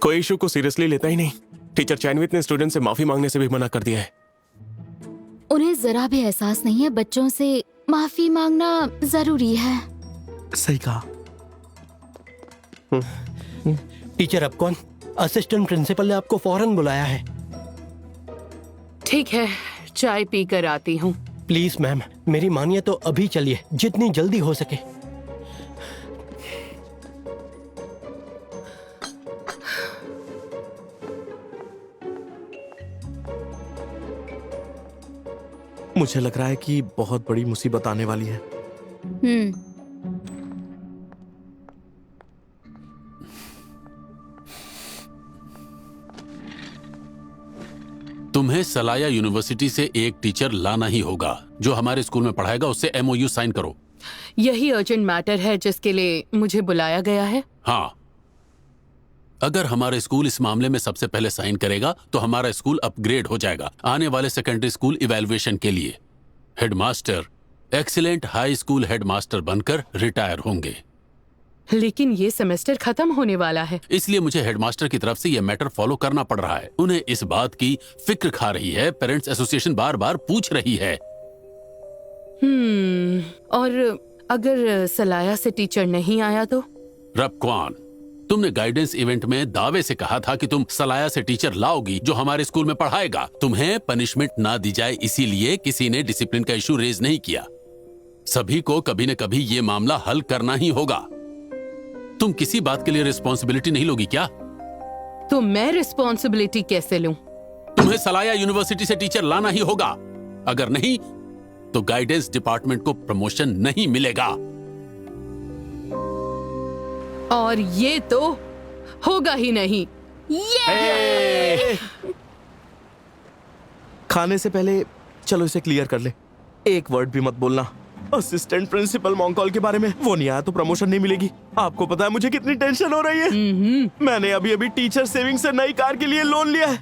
कोई इशू को सीरियसली लेता ही नहीं। टीचर चैनवित ने स्टूडेंट से माफी मांगने से भी मना कर दिया है। उन्हें जरा भी एहसास नहीं है बच्चों से माफी मांगना जरूरी है। सही कहा। टीचर अब कौन? असिस्टेंट प्रिंसिपल ने आपको फौरन बुलाया है। ठीक है, चाय पी कर आती हूँ। प्लीज मैम, मेरी मानिए तो अभी चलिए, जितनी जल्दी हो सके। मुझे लग रहा है कि बहुत बड़ी मुसीबत आने वाली है। तुम्हें सलाया यूनिवर्सिटी से एक टीचर लाना ही होगा जो हमारे स्कूल में पढ़ाएगा। उससे MOU साइन करो। यही अर्जेंट मैटर है जिसके लिए मुझे बुलाया गया है। हाँ, अगर हमारा स्कूल इस मामले में सबसे पहले साइन करेगा तो हमारा स्कूल अपग्रेड हो जाएगा आने वाले सेकेंडरी स्कूल इवैल्यूएशन के लिए। Headmaster excellent high school headmaster बनकर रिटायर होंगे। लेकिन ये सेमेस्टर खत्म होने वाला है। इसलिए मुझे हेडमास्टर की तरफ से यह मैटर फॉलो करना पड़ रहा है। उन्हें इस बात की फिक्र खा रही है। पेरेंट्स एसोसिएशन बार बार पूछ रही है। और अगर सलाया से टीचर नहीं आया तो? रबक्वान, तुमने गाइडेंस इवेंट में दावे से कहा था कि तुम सलाया से टीचर लाओगी जो हमारे स्कूल में पढ़ाएगा। तुम्हें पनिशमेंट ना दी जाए इसीलिए किसी ने डिसिप्लिन का इशू रेज नहीं किया। सभी को कभी न कभी ये मामला हल करना ही होगा। तुम किसी बात के लिए रिस्पॉन्सिबिलिटी नहीं लोगी क्या? तो मैं रिस्पॉन्सिबिलिटी कैसे लूं? तुम्हें सलाया यूनिवर्सिटी से टीचर लाना ही होगा। अगर नहीं तो गाइडेंस डिपार्टमेंट को प्रमोशन नहीं मिलेगा। और ये तो होगा ही नहीं। खाने से पहले चलो इसे क्लियर कर ले। एक वर्ड भी मत बोलना असिस्टेंट प्रिंसिपल मॉन्कॉल के बारे में। वो नहीं आया तो प्रमोशन नहीं मिलेगी। आपको पता है मुझे कितनी टेंशन हो रही है। मैंने अभी अभी टीचर सेविंग से नई कार के लिए लोन लिया है।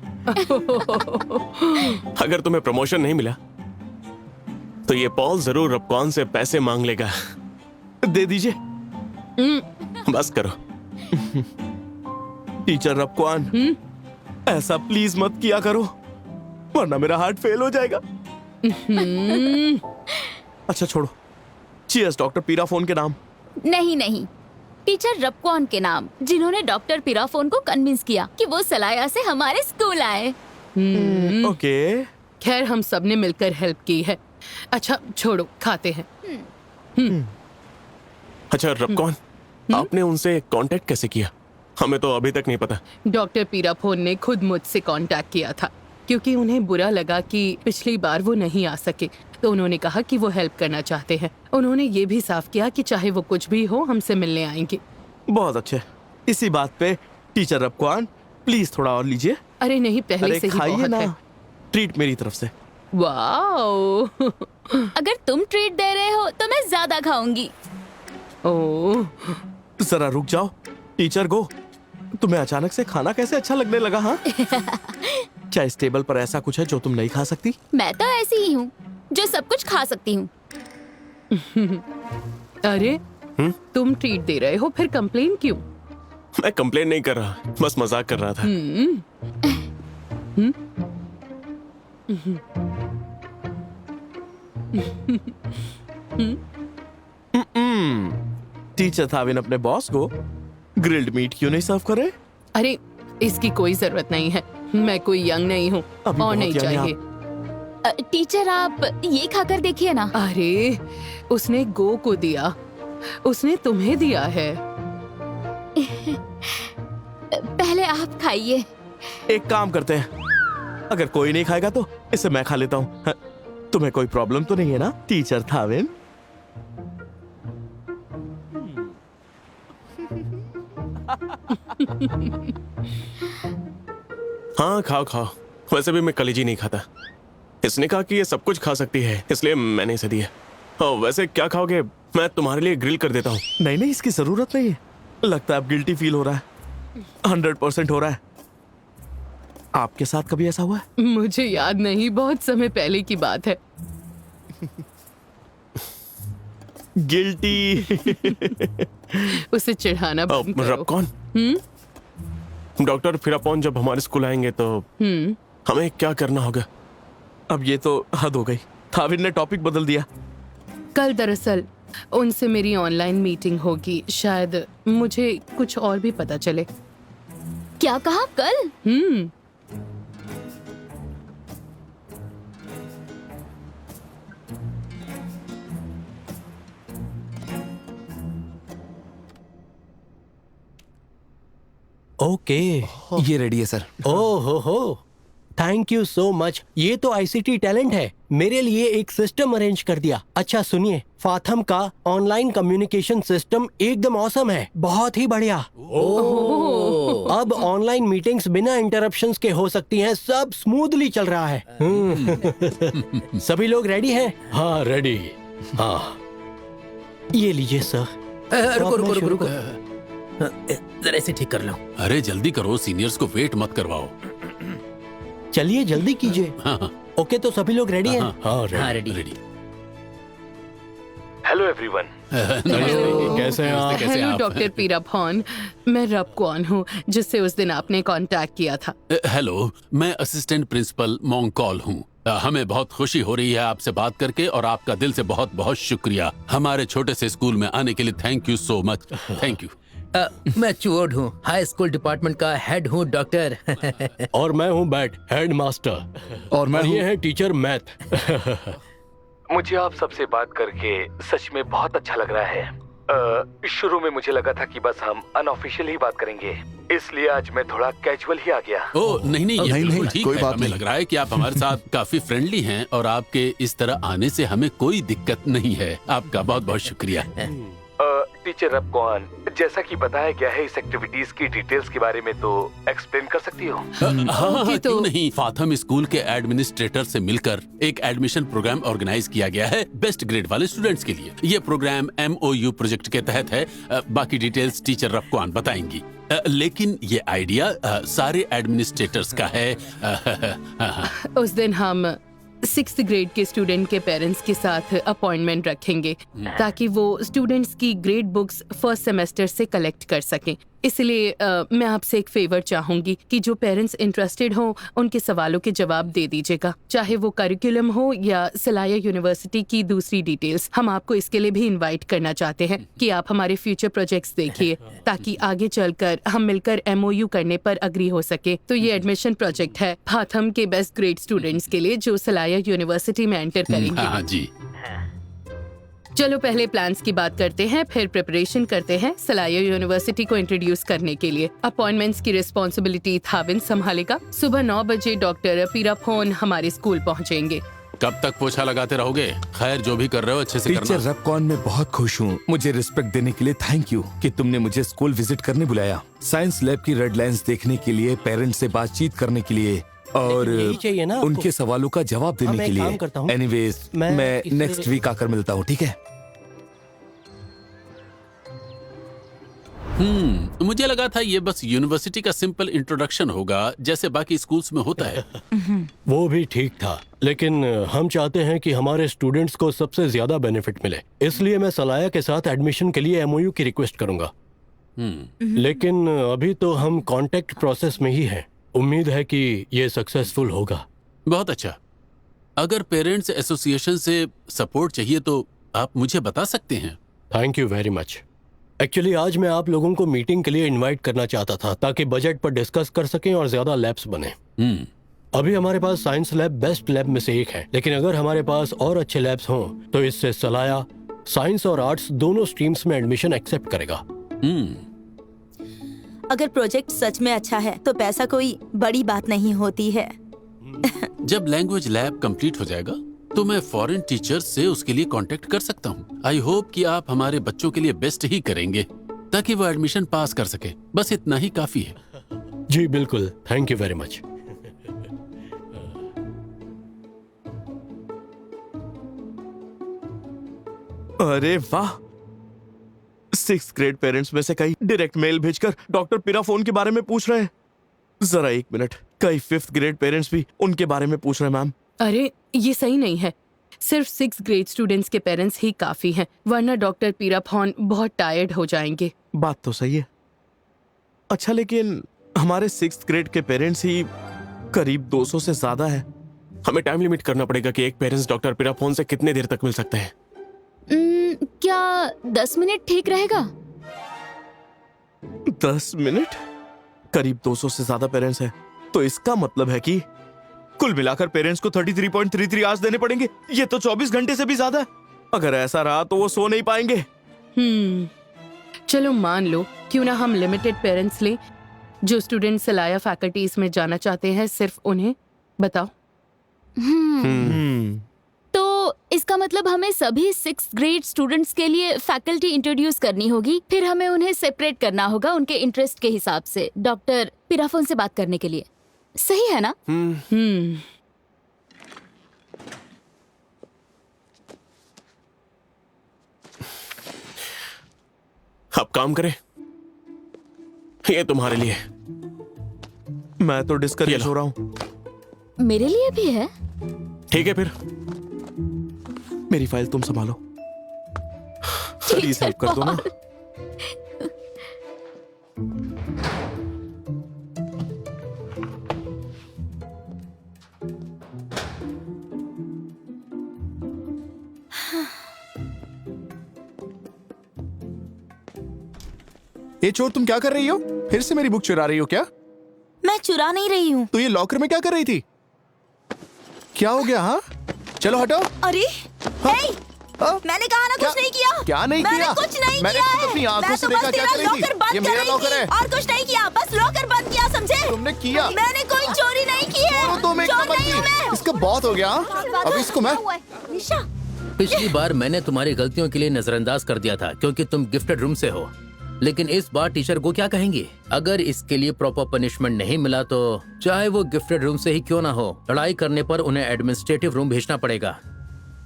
अगर तुम्हें प्रमोशन नहीं मिला तो ये पॉल जरूर रबकॉन से पैसे मांग लेगा। दे दीजिए। बस करो। टीचर रबकॉन, ऐसा प्लीज मत किया करो वरना मेरा हार्ट फेल हो जाएगा। अच्छा छोड़ो। चीयर्स डॉक्टर पीराफोन के नाम। नहीं नहीं, टीचर रबकॉन के नाम, जिन्होंने डॉक्टर पीराफोन को कन्विंस किया कि वो सलाया से हमारे स्कूल आए। ओके। खैर हम सब ने मिलकर हेल्प की है। अच्छा छोड़ो, खाते हैं। अच्छा रबकॉन, आपने उनसे कांटेक्ट कैसे किया? हमें तो अभी तक नहीं पता। डॉक्टर पीराफोन ने खुद मुझसे कांटेक्ट किया था क्योंकि उन्हें बुरा लगा कि पिछली बार वो नहीं आ सके, तो उन्होंने कहा कि वो हेल्प करना चाहते हैं। उन्होंने ये भी साफ किया कि चाहे वो कुछ भी हो हमसे मिलने आएंगे। बहुत अच्छे। इसी बात पे टीचर रबकॉन प्लीज थोड़ा और लीजिए। अरे नहीं, पहले से ही खाइए बहुत ना। है। ट्रीट मेरी तरफ से। वाओ। अगर तुम ट्रीट दे रहे हो तो मैं ज्यादा खाऊंगी। ओह, जरा रुक जाओ। टीचर गो, तुम्हें अचानक से खाना कैसे अच्छा लगने लगा? हाँ क्या इस टेबल पर ऐसा कुछ है जो तुम नहीं खा सकती? मैं तो ऐसी ही हूँ जो सब कुछ खा सकती हूँ। अरे तुम ट्रीट दे रहे हो, फिर कंप्लेन क्यों? मैं कंप्लेन नहीं कर रहा, बस मजाक कर रहा था। टीचर थाविन अपने बॉस को ग्रिल्ड मीट क्यों नहीं सर्व करे? अरे इसकी कोई जरूरत नहीं है। मैं कोई यंग नहीं हूँ अभी और बहुत नहीं young हैं चाहिए। टीचर आप ये खाकर देखिए ना। अरे उसने गो को दिया, उसने तुम्हें दिया है। पहले आप खाइए। एक काम करते हैं, अगर कोई नहीं खाएगा तो इसे मैं खा लेता हूँ। तुम्हें कोई प्रॉब्लम तो नहीं है ना टीचर थाविन? हाँ खाओ खाओ। वैसे भी मैं कलेजी नहीं खाता। इसने कहा कि ये सब कुछ खा सकती है, इसलिए मैंने इसे दिया। वैसे क्या खाओगे? मैं तुम्हारे लिए ग्रिल कर देता हूँ। नहीं नहीं, इसकी जरूरत नहीं है। लगता है अब गिल्टी फील हो रहा है। 100% हो रहा है। आपके साथ कभी ऐसा हुआ है? मुझे याद नहीं, बहुत समय पहले की बात है। गिल्टी। उसे चिढ़ाना बंद करो। रबकॉन, डॉक्टर फिरापॉन जब हमारे स्कूल आएंगे तो हमें क्या करना होगा? अब ये तो हद हो गई। थाविन ने टॉपिक बदल दिया। कल दरअसल उनसे मेरी ऑनलाइन मीटिंग होगी, शायद मुझे कुछ और भी पता चले। क्या कहा कल? ओके। ये रेडी है सर। ओह हो, थैंक यू सो मच। ये तो आईसीटी टैलेंट है, मेरे लिए एक सिस्टम अरेंज कर दिया। अच्छा सुनिए, फाथम का ऑनलाइन कम्युनिकेशन सिस्टम एकदम ऑसम है, बहुत ही बढ़िया। अब ऑनलाइन मीटिंग्स बिना इंटरप्शंस के हो सकती हैं, सब स्मूथली चल रहा है। सभी लोग रेडी हैं? हाँ रेडी। हाँ ये लीजिए सर। रुको रुको मैं रुको शुरू रुको, जरा इसे ठीक कर लो। अरे जल्दी करो, सीनियर्स को वेट मत करवाओ। चलिए जल्दी कीजिए। हाँ ओके तो सभी लोग रेडी हैं? हाँ हाँ रेडी। रेडी। Hello everyone. कैसे हैं आप? कैसे हेलो आप? डॉक्टर पीराभॉन, मैं रबकॉन हूँ जिससे उस दिन आपने कांटेक्ट किया था। हेलो, मैं असिस्टेंट प्रिंसिपल मोंगकॉल हूँ। हमें बहुत खुशी हो रही है आपसे बात करके और आपका दिल से बहुत बहुत शुक्रिया। हमारे छोटे से स्कूल में आने के लिए thank you so much. Thank you. मैं चुओड हूँ, हाई स्कूल डिपार्टमेंट का हेड हूँ डॉक्टर। और मैं हूँ बैट, हेड मास्टर। और मैं ये है टीचर मैथ। मुझे आप सबसे बात करके सच में बहुत अच्छा लग रहा है। शुरू में मुझे लगा था कि बस हम अनऑफिशियल ही बात करेंगे, इसलिए आज मैं थोड़ा कैजुअल ही आ गया। ओ नहीं नहीं, ये नहीं, बिल्कुल नहीं, ठीक कोई है। बात हमें नहीं। लग रहा है कि आप हमारे साथ काफी फ्रेंडली हैं और आपके इस तरह आने से हमें कोई दिक्कत नहीं है। आपका बहुत बहुत शुक्रिया। टीचर रबकॉन, जैसा कि बताया गया है, इस एक्टिविटीज की डिटेल्स के बारे में तो एक्सप्लेन कर सकती हो? हाँ, तो- क्यों नहीं। फाथम स्कूल के एडमिनिस्ट्रेटर से मिलकर एक एडमिशन प्रोग्राम ऑर्गेनाइज किया गया है बेस्ट ग्रेड वाले स्टूडेंट्स के लिए। ये प्रोग्राम MOU प्रोजेक्ट के तहत है। बाकी डिटेल्स टीचर रबकॉन बताएंगी। लेकिन ये आइडिया सारे एडमिनिस्ट्रेटर्स का है। उस दिन हम 6th ग्रेड के स्टूडेंट के पेरेंट्स के साथ अपॉइंटमेंट रखेंगे ताकि वो स्टूडेंट्स की ग्रेड बुक्स फर्स्ट सेमेस्टर से कलेक्ट कर सकें। इसलिए मैं आपसे एक फेवर चाहूंगी कि जो पेरेंट्स इंटरेस्टेड हों उनके सवालों के जवाब दे दीजिएगा, चाहे वो करिकुलम हो या सलाया यूनिवर्सिटी की दूसरी डिटेल्स। हम आपको इसके लिए भी इनवाइट करना चाहते हैं कि आप हमारे फ्यूचर प्रोजेक्ट्स देखिए ताकि आगे चलकर हम मिलकर MOU करने पर अग्री हो सके। तो ये एडमिशन प्रोजेक्ट है फाथम के बेस्ट ग्रेड स्टूडेंट्स के लिए जो सलाया यूनिवर्सिटी में एंटर करेंगे। हाँ जी। चलो पहले प्लान्स की बात करते हैं, फिर प्रिपरेशन करते हैं सलाया यूनिवर्सिटी को इंट्रोड्यूस करने के लिए। अपॉइंटमेंट्स की रिस्पॉन्सिबिलिटी थाविन संभालेगा। सुबह 9 बजे डॉक्टर पीराफोन हमारे स्कूल पहुंचेंगे। कब तक पोछा लगाते रहोगे? खैर जो भी कर रहे हो अच्छे से टीचर करना। रबकॉन, मैं बहुत खुश हूँ। मुझे रिस्पेक्ट देने के लिए थैंक यू कि तुमने मुझे स्कूल विजिट करने बुलाया, साइंस लैब की रेड लाइंस देखने के लिए, पेरेंट्स से बातचीत करने के लिए और लेकिन यही चाहिए ना आपको। उनके सवालों का जवाब देने मैं के एक काम लिए। करता हूँ। एनीवेज मैं मैं इसे- नेक्स्ट वीक आकर मिलता हूँ, ठीक है? मुझे लगा था ये बस यूनिवर्सिटी का सिंपल इंट्रोडक्शन होगा जैसे बाकी स्कूल्स में होता है। वो भी ठीक था, लेकिन हम चाहते हैं कि हमारे स्टूडेंट्स को सबसे ज्यादा बेनिफिट मिले, इसलिए मैं सलाया के साथ एडमिशन के लिए MOU की रिक्वेस्ट करूंगा। लेकिन अभी तो हम कांटेक्ट प्रोसेस में ही हैं। उम्मीद है कि ये सक्सेसफुल होगा। बहुत अच्छा। अगर पेरेंट्स एसोसिएशन से सपोर्ट चाहिए तो आप मुझे बता सकते हैं। Thank you very much. Actually आज मैं आप लोगों को मीटिंग के लिए इनवाइट करना चाहता था ताकि बजट पर डिस्कस कर सकें और ज्यादा लैब्स बने। अभी हमारे पास साइंस लैब बेस्ट लैब में से एक है, लेकिन अगर हमारे पास और अच्छे लैब्स हों तो इससे सलाया साइंस और आर्ट्स दोनों स्ट्रीम्स में एडमिशन एक्सेप्ट करेगा। अगर प्रोजेक्ट सच में अच्छा है तो पैसा कोई बड़ी बात नहीं होती है। जब लैंग्वेज लैब कंप्लीट हो जाएगा तो मैं फॉरेन टीचर्स से उसके लिए कांटेक्ट कर सकता हूँ। आई होप कि आप हमारे बच्चों के लिए बेस्ट ही करेंगे ताकि वो एडमिशन पास कर सके। बस इतना ही काफी है। जी बिल्कुल, थैंक यू वेरी मच। अरे वाह, 6th ग्रेड पेरेंट्स में से कई डायरेक्ट मेल भेजकर डॉक्टर पिराफोन के बारे में पूछ रहे हैं। जरा एक मिनट, कई 5th ग्रेड पेरेंट्स भी उनके बारे में पूछ रहे हैं मैम। अरे ये सही नहीं है। सिर्फ 6th ग्रेड स्टूडेंट्स के पेरेंट्स ही काफी हैं, वरना डॉक्टर पीराफोन बहुत टायर्ड हो जाएंगे। बात तो सही है। अच्छा लेकिन हमारे 6th ग्रेड के पेरेंट्स ही करीब 200 से ज्यादा है। हमें टाइम लिमिट करना पड़ेगा कि एक पेरेंट्स डॉक्टर पिराफोन से कितने देर तक मिल सकते हैं। क्या 10 मिनट ठीक रहेगा? 10 मिनट? करीब 200 से ज्यादा पेरेंट्स हैं, तो इसका मतलब है कि कुल मिलाकर पेरेंट्स को 33.33 आवर्स देने पड़ेंगे। ये तो 24 घंटे से भी ज्यादा है। अगर ऐसा रहा तो वो सो नहीं पाएंगे। चलो मान लो, क्यों ना हम लिमिटेड पेरेंट्स लें। जो स्टूडेंट सलाया फैकल्टीज में जाना चाहते हैं, सिर्फ उन्हें बताओ। तो इसका मतलब हमें सभी 6th ग्रेड स्टूडेंट्स के लिए फैकल्टी इंट्रोड्यूस करनी होगी, फिर हमें उन्हें सेपरेट करना होगा उनके इंटरेस्ट के हिसाब से डॉक्टर पिराफोन से बात करने के लिए। सही है ना? अब काम करें, ये तुम्हारे लिए। मैं तो ये डिस्करेज लो। हो रहा हूँ। मेरे लिए भी है। ठीक है फिर। मेरी फाइल तुम संभालो। प्लीज हेल्प कर दो ना। ये चोर, तुम क्या कर रही हो? फिर से मेरी बुक चुरा रही हो क्या? मैं चुरा नहीं रही हूँ। तो ये लॉकर में क्या कर रही थी? क्या हो गया? हाँ, चलो हटो। अरे हे, मैंने कहा ना कुछ नहीं किया। क्या नहीं मैंने किया? कुछ नहीं मैंने किया खुद है। अपनी आंखों मैं से तो देखा बस क्या तेरा कर रही थी। लॉकर बंद ये कर मेरा रही लॉकर थी है। और कुछ नहीं किया, बस लॉकर बंद किया, समझे? तुमने किया। मैंने कोई चोरी नहीं की है। चोरों तुम एक चोर नंबर नहीं हूँ मैं। की। इसका बहुत हो गया। अब इसको मैं निशा, पिछली बार मैंने तुम्हारी गलतियों के लिए नजरअंदाज कर दिया था क्योंकि तुम गिफ्टेड रूम से हो, लेकिन इस बार टीचर को क्या कहेंगे? अगर इसके लिए प्रॉपर पनिशमेंट नहीं मिला तो चाहे वो गिफ्टेड रूम से ही क्यों ना हो, लड़ाई करने पर उन्हें एडमिनिस्ट्रेटिव रूम भेजना पड़ेगा।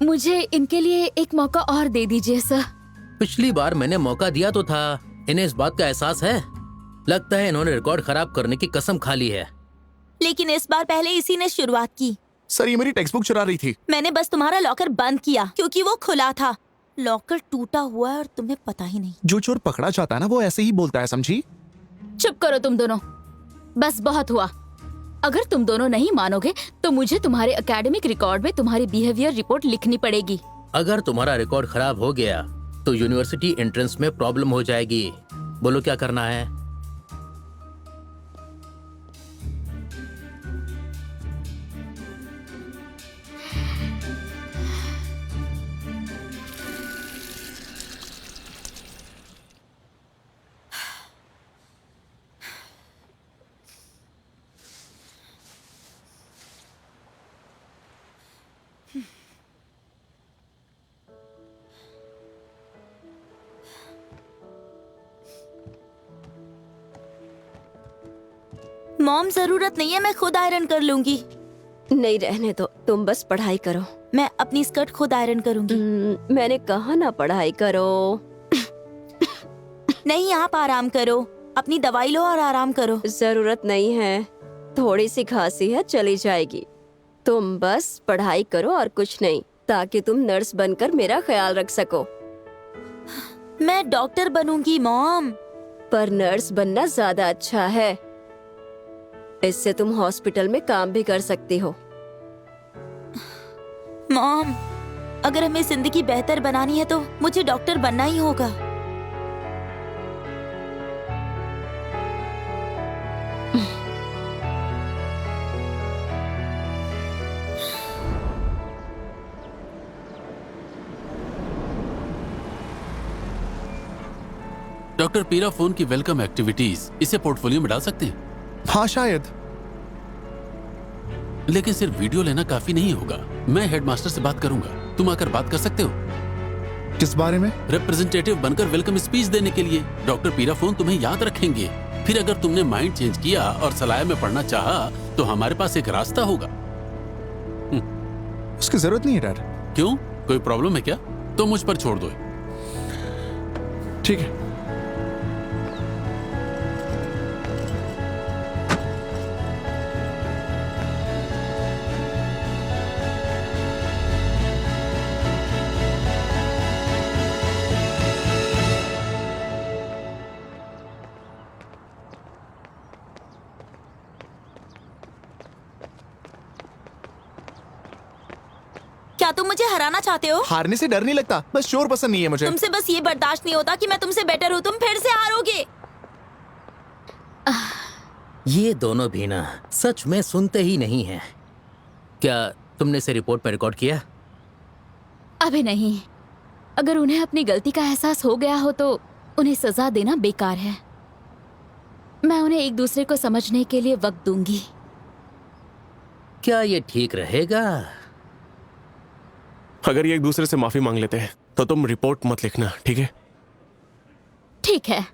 मुझे इनके लिए एक मौका और दे दीजिए सर। पिछली बार मैंने मौका दिया तो था। इन्हें इस बात का एहसास है? लगता है इन्होंने रिकॉर्ड खराब करने की कसम खा ली है। लेकिन इस बार पहले इसी ने शुरुआत की। सर, ये मेरी टेक्स्ट बुक चुरा रही थी। मैंने बस तुम्हारा लॉकर बंद किया क्योंकि वो खुला था। लॉकर टूटा हुआ है और तुम्हें पता ही नहीं। जो चोर पकड़ा जाता है ना, वो ऐसे ही बोलता है, समझी? चुप करो तुम दोनों, बस बहुत हुआ। अगर तुम दोनों नहीं मानोगे तो मुझे तुम्हारे एकेडमिक रिकॉर्ड में तुम्हारी बिहेवियर रिपोर्ट लिखनी पड़ेगी। अगर तुम्हारा रिकॉर्ड खराब हो गया तो यूनिवर्सिटी एंट्रेंस में प्रॉब्लम हो जाएगी। बोलो क्या करना है? मॉम, जरूरत नहीं है, मैं खुद आयरन कर लूंगी। नहीं, रहने दो, तुम बस पढ़ाई करो। मैं अपनी स्कर्ट खुद आयरन करूंगी। मैंने कहा ना पढ़ाई करो। नहीं, आप आराम करो, अपनी दवाई लो और आराम करो। जरूरत नहीं है, थोड़ी सी खांसी है, चली जाएगी। तुम बस पढ़ाई करो और कुछ नहीं, ताकि तुम नर्स बनकर मेरा ख्याल रख सको। मैं डॉक्टर बनूंगी मॉम। पर नर्स बनना ज्यादा अच्छा है, इससे तुम हॉस्पिटल में काम भी कर सकती हो। मॉम, अगर हमें जिंदगी बेहतर बनानी है तो मुझे डॉक्टर बनना ही होगा। डॉक्टर पीराफोन की वेलकम एक्टिविटीज इसे पोर्टफोलियो में डाल सकते हैं। हाँ, शायद। लेकिन सिर्फ वीडियो लेना काफी नहीं होगा। मैं हेडमास्टर से बात करूंगा, तुम आकर बात कर सकते हो। किस बारे में? रिप्रेजेंटेटिव बनकर वेलकम स्पीच देने के लिए। डॉक्टर पीराफोन तुम्हें याद रखेंगे। फिर अगर तुमने माइंड चेंज किया और सलाया में पढ़ना चाहा तो हमारे पास एक रास्ता होगा। उसकी जरूरत नहीं है डैड। क्यों, कोई प्रॉब्लम है क्या? तो मुझ पर छोड़ दो। ठीक है। मुझे हराना चाहते हो? हारने से डर नहीं लगता, बस शोर पसंद नहीं है मुझे। तुमसे बस ये बर्दाश्त नहीं होता कि मैं तुमसे बेटर हूँ, तुम फिर से हारोगे। ये दोनों भी ना सच में सुनते ही नहीं हैं। क्या तुमने इसे रिपोर्ट में रिकॉर्ड किया? अभी नहीं। अगर उन्हें अपनी गलती का एहसास हो गया हो तो उन्हें सजा देना बेकार है। मैं उन्हें एक दूसरे को समझने के लिए वक्त दूंगी। क्या ये ठीक रहेगा? अगर ये एक दूसरे से माफी मांग लेते हैं तो तुम रिपोर्ट मत लिखना, ठीक है? ठीक है,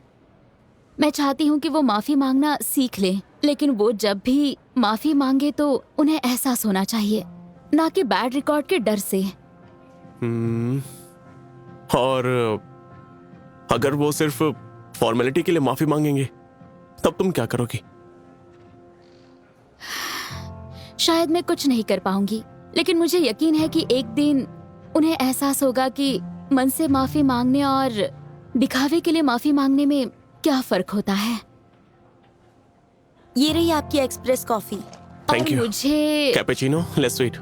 मैं चाहती हूँ कि वो माफी मांगना सीख ले, लेकिन वो जब भी माफी मांगे तो उन्हें एहसास होना चाहिए, ना कि बैड रिकॉर्ड के डर से। और अगर वो सिर्फ फॉर्मेलिटी के लिए माफी मांगेंगे तब तुम क्या करोगी? शायद मैं कुछ नहीं कर पाऊंगी, लेकिन मुझे यकीन है कि एक दिन उन्हें एहसास होगा कि मन से माफी मांगने और दिखावे के लिए माफी मांगने में क्या फर्क होता है। ये रही आपकी एक्सप्रेस कॉफी। Thank you. मुझे कैपेचिनो लेस स्वीट,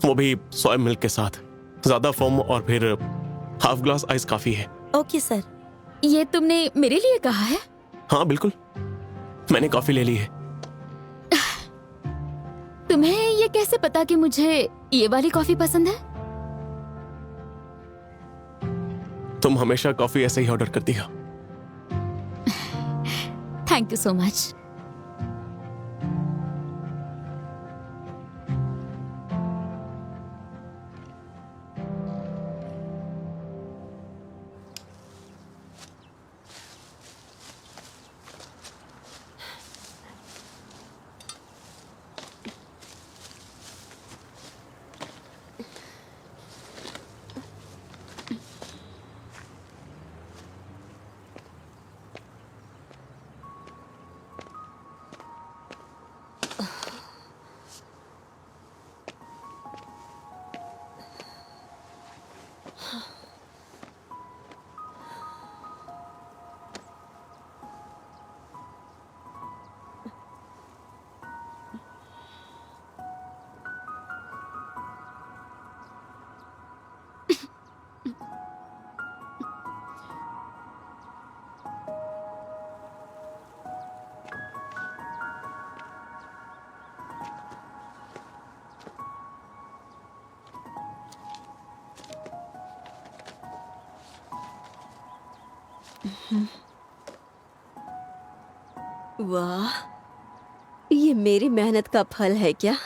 वो भी सोया मिल्क के साथ, ज्यादा फोम, और फिर हाफ ग्लास आइस काफी है। Okay sir. ये तुमने मेरे लिए कहा है? हाँ बिल्कुल, मैंने कॉफी ले ली है। तुम्हें ये कैसे पता कि मुझे ये वाली कॉफी पसंद है? तुम हमेशा कॉफी ऐसे ही ऑर्डर करती हो। Thank you so much. वाह, ये मेरी मेहनत का फल है क्या?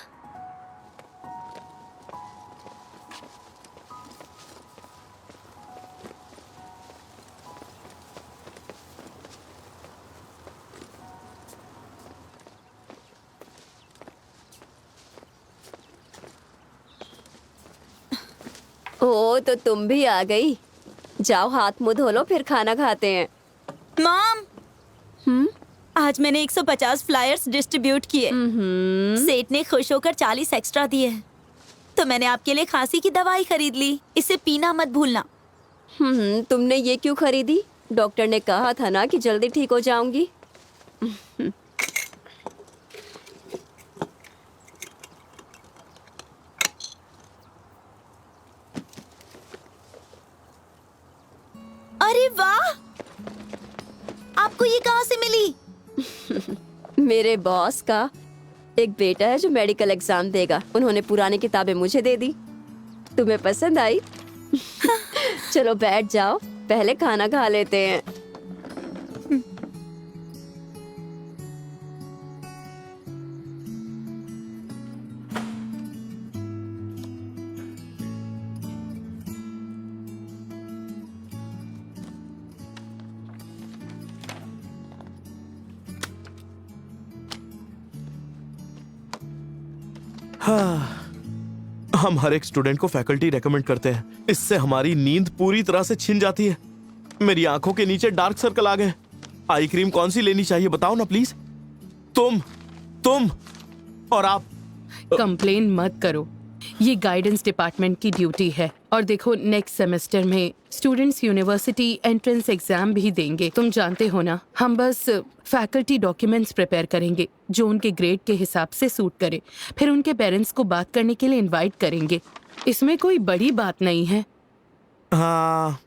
ओ, तो तुम भी आ गई। जाओ हाथ मुंह धो लो, फिर खाना खाते हैं। मॉम, आज मैंने 150 फ्लायर्स डिस्ट्रीब्यूट किए। सेठ ने खुश होकर 40 एक्स्ट्रा दिए। तो मैंने आपके लिए खांसी की दवाई खरीद ली। इसे पीना मत भूलना। तुमने ये क्यों खरीदी? डॉक्टर ने कहा था ना कि जल्दी ठीक हो जाऊंगी। अरे वाह, आपको ये कहाँ से मिली? मेरे बॉस का एक बेटा है जो मेडिकल एग्जाम देगा। उन्होंने पुरानी किताबें मुझे दे दी। तुम्हें पसंद आई? चलो बैठ जाओ, पहले खाना खा लेते हैं। हम हर एक स्टूडेंट को फैकल्टी रेकमेंड करते हैं। इससे हमारी नींद पूरी तरह से छिन जाती है। मेरी आंखों के नीचे डार्क सर्कल आ गए। आई क्रीम कौन सी लेनी चाहिए बताओ ना प्लीज। तुम और आप। कंप्लेन मत करो, ये गाइडेंस डिपार्टमेंट की ड्यूटी है। और देखो, नेक्स्ट सेमेस्टर में स्टूडेंट्स यूनिवर्सिटी एंट्रेंस एग्जाम भी देंगे। तुम जानते हो ना, हम बस फैकल्टी डॉक्यूमेंट्स प्रिपेयर करेंगे जो उनके ग्रेड के हिसाब से सूट करे। फिर उनके पेरेंट्स को बात करने के लिए इनवाइट करेंगे। इसमें कोई बड़ी बात नहीं है। हाँ,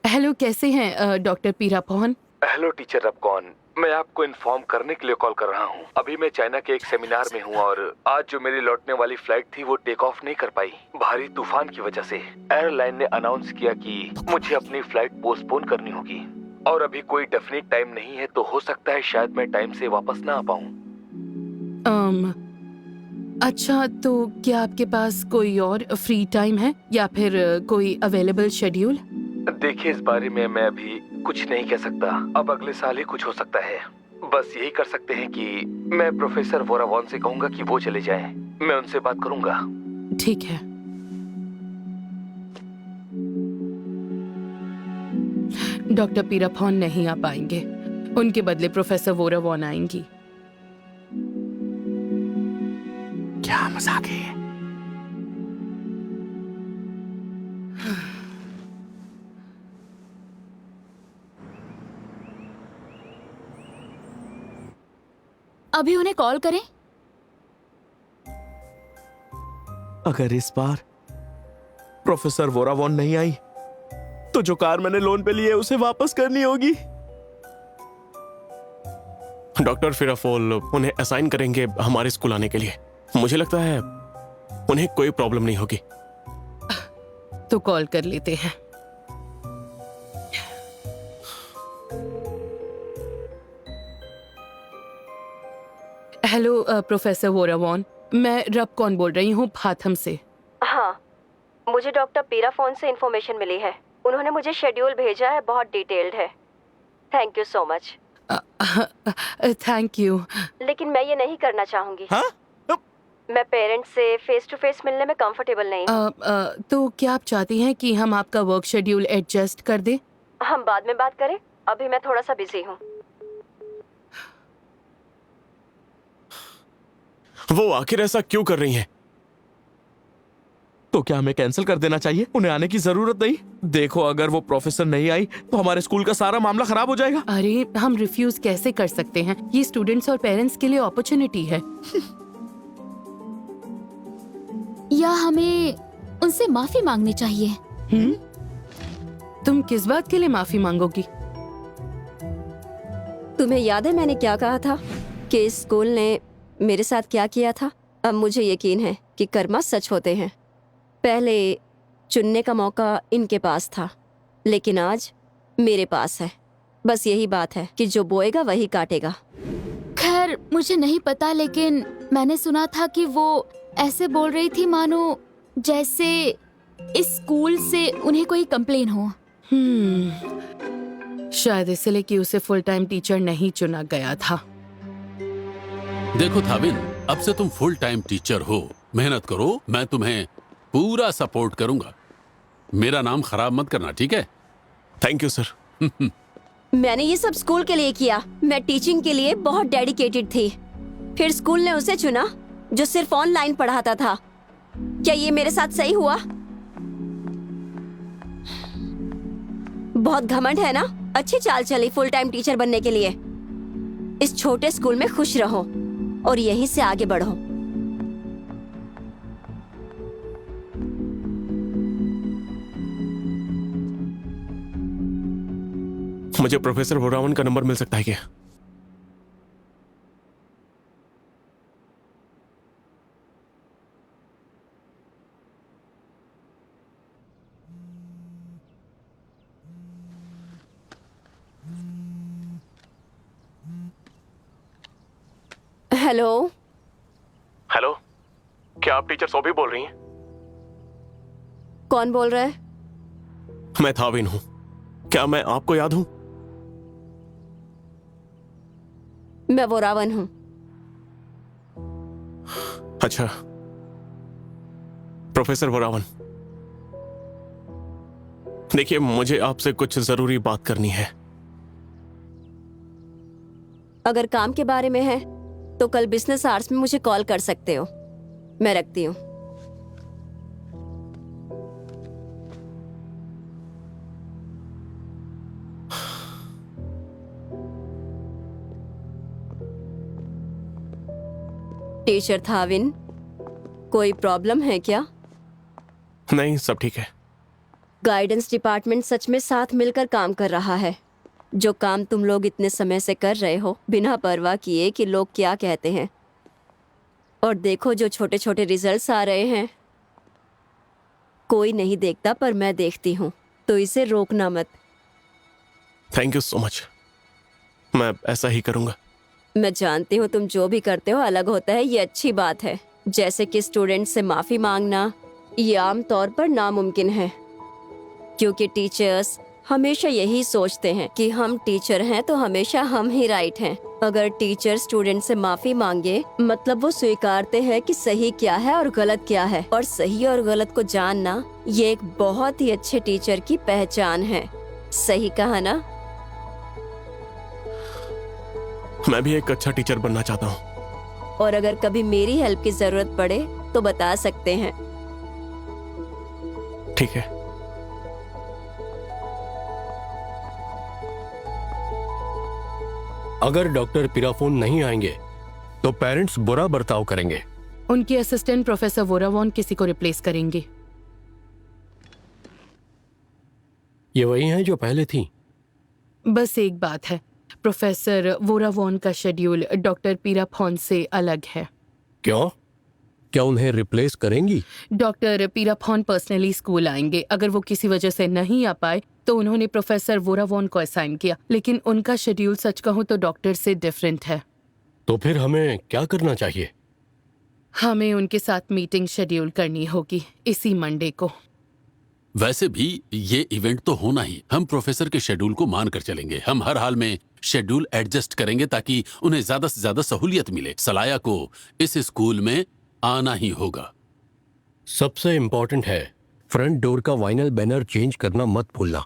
हेलो, कैसे हैं डॉक्टर पीरापोन? हेलो टीचर रबकॉन, मैं आपको इन्फॉर्म करने के लिए कॉल कर रहा हूँ। अभी मैं चाइना के एक सेमिनार में हूँ और आज जो मेरी लौटने वाली फ्लाइट थी वो टेक ऑफ नहीं कर पाई भारी तूफान की वजह से। एयरलाइन ने अनाउंस किया कि मुझे अपनी फ्लाइट पोस्टपोन करनी होगी और अभी कोई डेफिनेट टाइम नहीं है, तो हो सकता है शायद मैं टाइम से वापस ना आ पाऊँ। अच्छा, तो क्या आपके पास कोई और फ्री टाइम है या फिर कोई अवेलेबल शेड्यूल? देखिए, इस बारे में मैं अभी कुछ नहीं कह सकता। अब अगले साल ही कुछ हो सकता है। बस यही कर सकते हैं कि मैं प्रोफेसर वोरावॉन से कहूंगा कि वो चले जाएं। मैं उनसे बात करूंगा। ठीक है। डॉक्टर पीरापोन नहीं आ पाएंगे, उनके बदले प्रोफेसर वोरावॉन आएंगी। क्या मजाक है? अभी उन्हें कॉल करें? अगर इस बार प्रोफेसर वोरावॉन नहीं आई तो जो कार मैंने लोन पे ली है उसे वापस करनी होगी। डॉक्टर फिराफोल उन्हें असाइन करेंगे हमारे स्कूल आने के लिए। मुझे लगता है उन्हें कोई प्रॉब्लम नहीं होगी। तो कॉल कर लेते हैं। हेलो प्रोफेसर वोरावॉन, मैं रबकॉन बोल रही हूँ फाथम से। हाँ, मुझे डॉक्टर पीराफोन से इन्फॉर्मेशन मिली है। उन्होंने मुझे शेड्यूल भेजा है, बहुत डिटेल्ड है। Thank you so much. Thank you. लेकिन मैं ये नहीं करना चाहूंगी। हाँ? मैं पेरेंट्स से फेस टू फेस मिलने में कंफर्टेबल नहीं हूँ। तो क्या आप चाहती हैं कि हम आपका वर्क शेड्यूल एडजस्ट कर दें? हम बाद में बात करें, अभी मैं थोड़ा सा बिजी हूँ। वो आखिर ऐसा क्यों कर रही हैं? तो क्या हमें कैंसिल कर देना चाहिए? उन्हें आने की जरूरत नहीं। देखो, अगर वो प्रोफेसर नहीं आई तो हमारे स्कूल का सारा मामला खराब हो जाएगा। अरे, हम रिफ्यूज कैसे कर सकते हैं? ये स्टूडेंट्स और पेरेंट्स के लिए अपॉर्चुनिटी है। या हमें उनसे माफी मांगनी चाहिए? तुम किस बात के लिए माफी मांगोगी? तुम्हें याद है मैंने क्या कहा था कि इस स्कूल ने मेरे साथ क्या किया था? अब मुझे यकीन है कि कर्मा सच होते हैं। पहले चुनने का मौका इनके पास था, लेकिन आज मेरे पास है। बस यही बात है कि जो बोएगा वही काटेगा। खैर, मुझे नहीं पता, लेकिन मैंने सुना था कि वो ऐसे बोल रही थी मानो जैसे इस स्कूल से उन्हें कोई कंप्लेन हो। शायद इसलिए कि उसे फुल टाइम टीचर नहीं चुना गया था। देखो थाविन, अब से तुम फुल टाइम टीचर हो। मेहनत करो, मैं तुम्हें पूरा सपोर्ट करूंगा। मेरा नाम खराब मत करना, ठीक है? Thank you sir. मैंने ये सब स्कूल के लिए किया। मैं टीचिंग के लिए बहुत डेडिकेटेड थी। फिर स्कूल ने उसे चुना जो सिर्फ ऑनलाइन पढ़ाता था। क्या ये मेरे साथ सही हुआ? बहुत घमंड है ना? अच्छी चाल चली फुल टाइम टीचर बनने के लिए। इस छोटे स्कूल में खुश रहो और यहीं से आगे बढ़ो। मुझे प्रोफेसर वोरावॉन का नंबर मिल सकता है क्या? हेलो। हेलो, क्या आप टीचर सोबी बोल रही हैं? कौन बोल रहा है? मैं थाविन हूँ। क्या मैं आपको याद हूँ? मैं वोरावन हूँ। अच्छा, प्रोफेसर वोरावन, देखिए, मुझे आपसे कुछ जरूरी बात करनी है। अगर काम के बारे में है तो कल बिजनेस आवर्स में मुझे कॉल कर सकते हो। मैं रखती हूँ। टीचर थाविन, कोई प्रॉब्लम है क्या? नहीं, सब ठीक है। गाइडेंस डिपार्टमेंट सच में साथ मिलकर काम कर रहा है। जो काम तुम लोग इतने समय से कर रहे हो बिना परवाह किए कि लोग क्या कहते हैं। और देखो जो छोटे छोटे रिजल्ट्स आ रहे हैं। कोई नहीं देखता पर मैं देखती हूँ, तो इसे रोकना मत। थैंक यू सो मच, मैं ऐसा ही करूंगा। मैं जानती हूँ तुम जो भी करते हो अलग होता है, ये अच्छी बात है। जैसे कि स्टूडेंट से माफी मांगना, ये आम तौर पर नामुमकिन है, क्योंकि टीचर्स हमेशा यही सोचते हैं कि हम टीचर हैं तो हमेशा हम ही राइट हैं। अगर टीचर स्टूडेंट से माफी मांगे मतलब वो स्वीकारते हैं कि सही क्या है और गलत क्या है, और सही और गलत को जानना ये एक बहुत ही अच्छे टीचर की पहचान है। सही कहा ना? मैं भी एक अच्छा टीचर बनना चाहता हूँ। और अगर कभी मेरी हेल्प की जरूरत पड़े तो बता सकते हैं। ठीक है। अगर डॉक्टर पिराफोन नहीं आएंगे तो पेरेंट्स बुरा बर्ताव करेंगे। उनके असिस्टेंट प्रोफेसर वोरावॉन किसी को रिप्लेस करेंगे। ये वही हैं जो पहले थी। बस एक बात है, प्रोफेसर वोरावॉन का शेड्यूल डॉक्टर पीराफोन से अलग है। क्यों? क्या उन्हें रिप्लेस करेंगी? डॉक्टर पीराफोन पर्सनली स्कूल आएंगे। अगर वो किसी वजह से नहीं आ पाए तो उन्होंने प्रोफेसर वोरावॉन को असाइन किया, लेकिन उनका शेड्यूल सच कहूँ तो डॉक्टर से डिफरेंट है। तो फिर हमें क्या करना चाहिए? हमें उनके साथ मीटिंग शेड्यूल करनी होगी इसी मंडे को। वैसे भी ये इवेंट तो होना ही, हम प्रोफेसर के शेड्यूल को मान कर चलेंगे। हम हर हाल में शेड्यूल एडजस्ट करेंगे ताकि उन्हें ज्यादा से ज्यादा सहूलियत मिले। सलाया को इस स्कूल में आना ही होगा। सबसे इम्पोर्टेंट है फ्रंट डोर का वाइनल बैनर चेंज करना मत भूलना।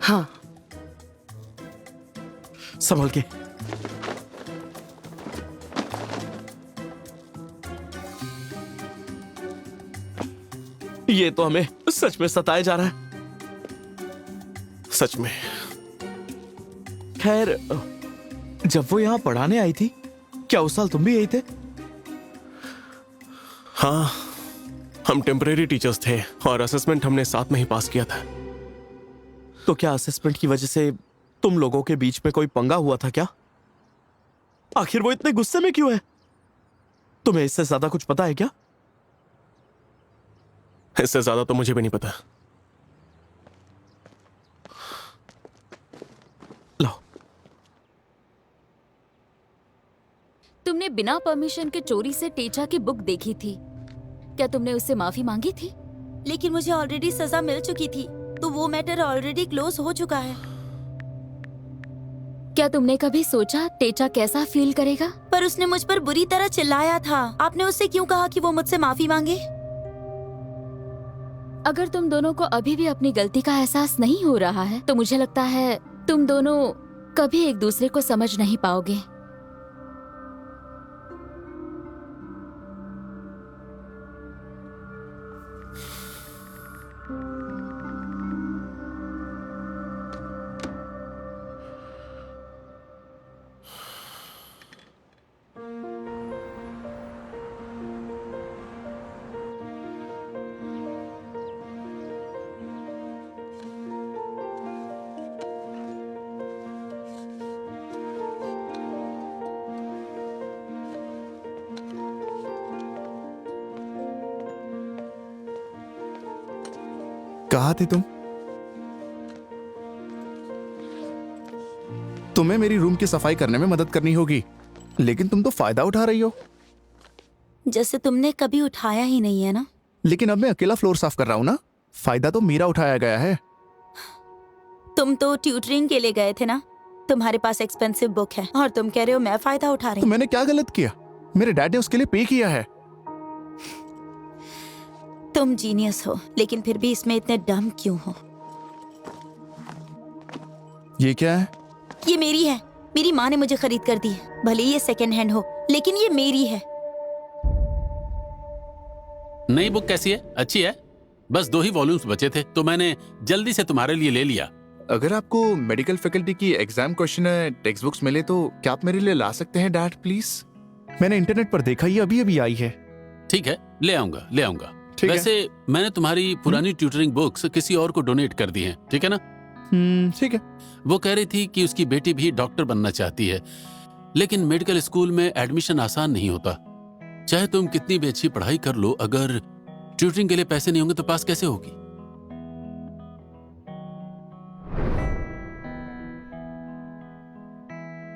हाँ। संभल के। ये तो हमें सच में सताया जा रहा है। सच में। खैर, जब वो यहाँ पढ़ाने आई थी, क्या उस साल तुम भी यही थे? हाँ, हम टेम्परेरी टीचर्स थे और असेसमेंट हमने साथ में ही पास किया था। तो क्या असेसमेंट की वजह से तुम लोगों के बीच में कोई पंगा हुआ था क्या? आखिर वो इतने गुस्से में क्यों है? तुम्हें इससे ज्यादा कुछ पता है क्या? इससे ज्यादा तो मुझे भी नहीं पता। लाओ। तुमने बिना परमिशन के चोरी से टेचा की बुक देखी थी, क्या तुमने उससे माफी मांगी थी? लेकिन मुझे ऑलरेडी सजा मिल चुकी थी, तो वो मैटर ऑलरेडी क्लोज हो चुका है। क्या तुमने कभी सोचा टेचा कैसा फील करेगा? पर उसने मुझ पर बुरी तरह चिल्लाया था। आपने उससे क्यों कहा कि वो मुझसे माफी मांगे? अगर तुम दोनों को अभी भी अपनी गलती का एहसास नहीं हो रहा है तो मुझे लगता है तुम दोनों कभी एक दूसरे को समझ नहीं पाओगे। कहाँ थे तुम? तुम्हें मेरी रूम की सफाई करने में मदद करनी होगी, लेकिन तुम तो फायदा उठा रही हो। जैसे तुमने कभी उठाया ही नहीं है ना। लेकिन अब मैं अकेला फ्लोर साफ कर रहा हूँ ना, फायदा तो मेरा उठाया गया है। तुम तो ट्यूटरिंग के लिए गए थे ना, तुम्हारे पास एक्सपेंसिव बुक है और तुम कह रहे हो मैं फायदा उठा रही तो हूँ। मैंने क्या गलत किया? मेरे डैड ने उसके लिए पे किया है। तुम जीनियस हो, लेकिन फिर भी इसमें इतने डम क्यों हो? ये क्या है? ये मेरी है, मेरी माँ ने मुझे खरीद कर दी है। भले ही ये सेकंड हैंड हो, लेकिन ये मेरी है। नई बुक कैसी है? अच्छी है? बस 2 ही वॉल्यूम्स बचे थे तो मैंने जल्दी से तुम्हारे लिए ले लिया। अगर आपको मेडिकल फैकल्टी की एग्जाम क्वेश्चन टेक्स्ट बुक्स मिले तो क्या आप मेरे लिए ला सकते हैं डैड प्लीज? मैंने इंटरनेट पर देखा, ये अभी अभी आई है। ठीक है, ले आऊंगा ले आऊंगा। ठीक है। वैसे मैंने तुम्हारी पुरानी ट्यूटरिंग बुक्स किसी और को डोनेट कर दी हैं, ठीक है ना? ठीक है। वो कह रही थी कि उसकी बेटी भी डॉक्टर बनना चाहती है, लेकिन मेडिकल स्कूल में एडमिशन आसान नहीं होता। चाहे तुम कितनी भी अच्छी पढ़ाई कर लो, अगर ट्यूटरिंग के लिए पैसे नहीं होंगे तो पास कैसे होगी?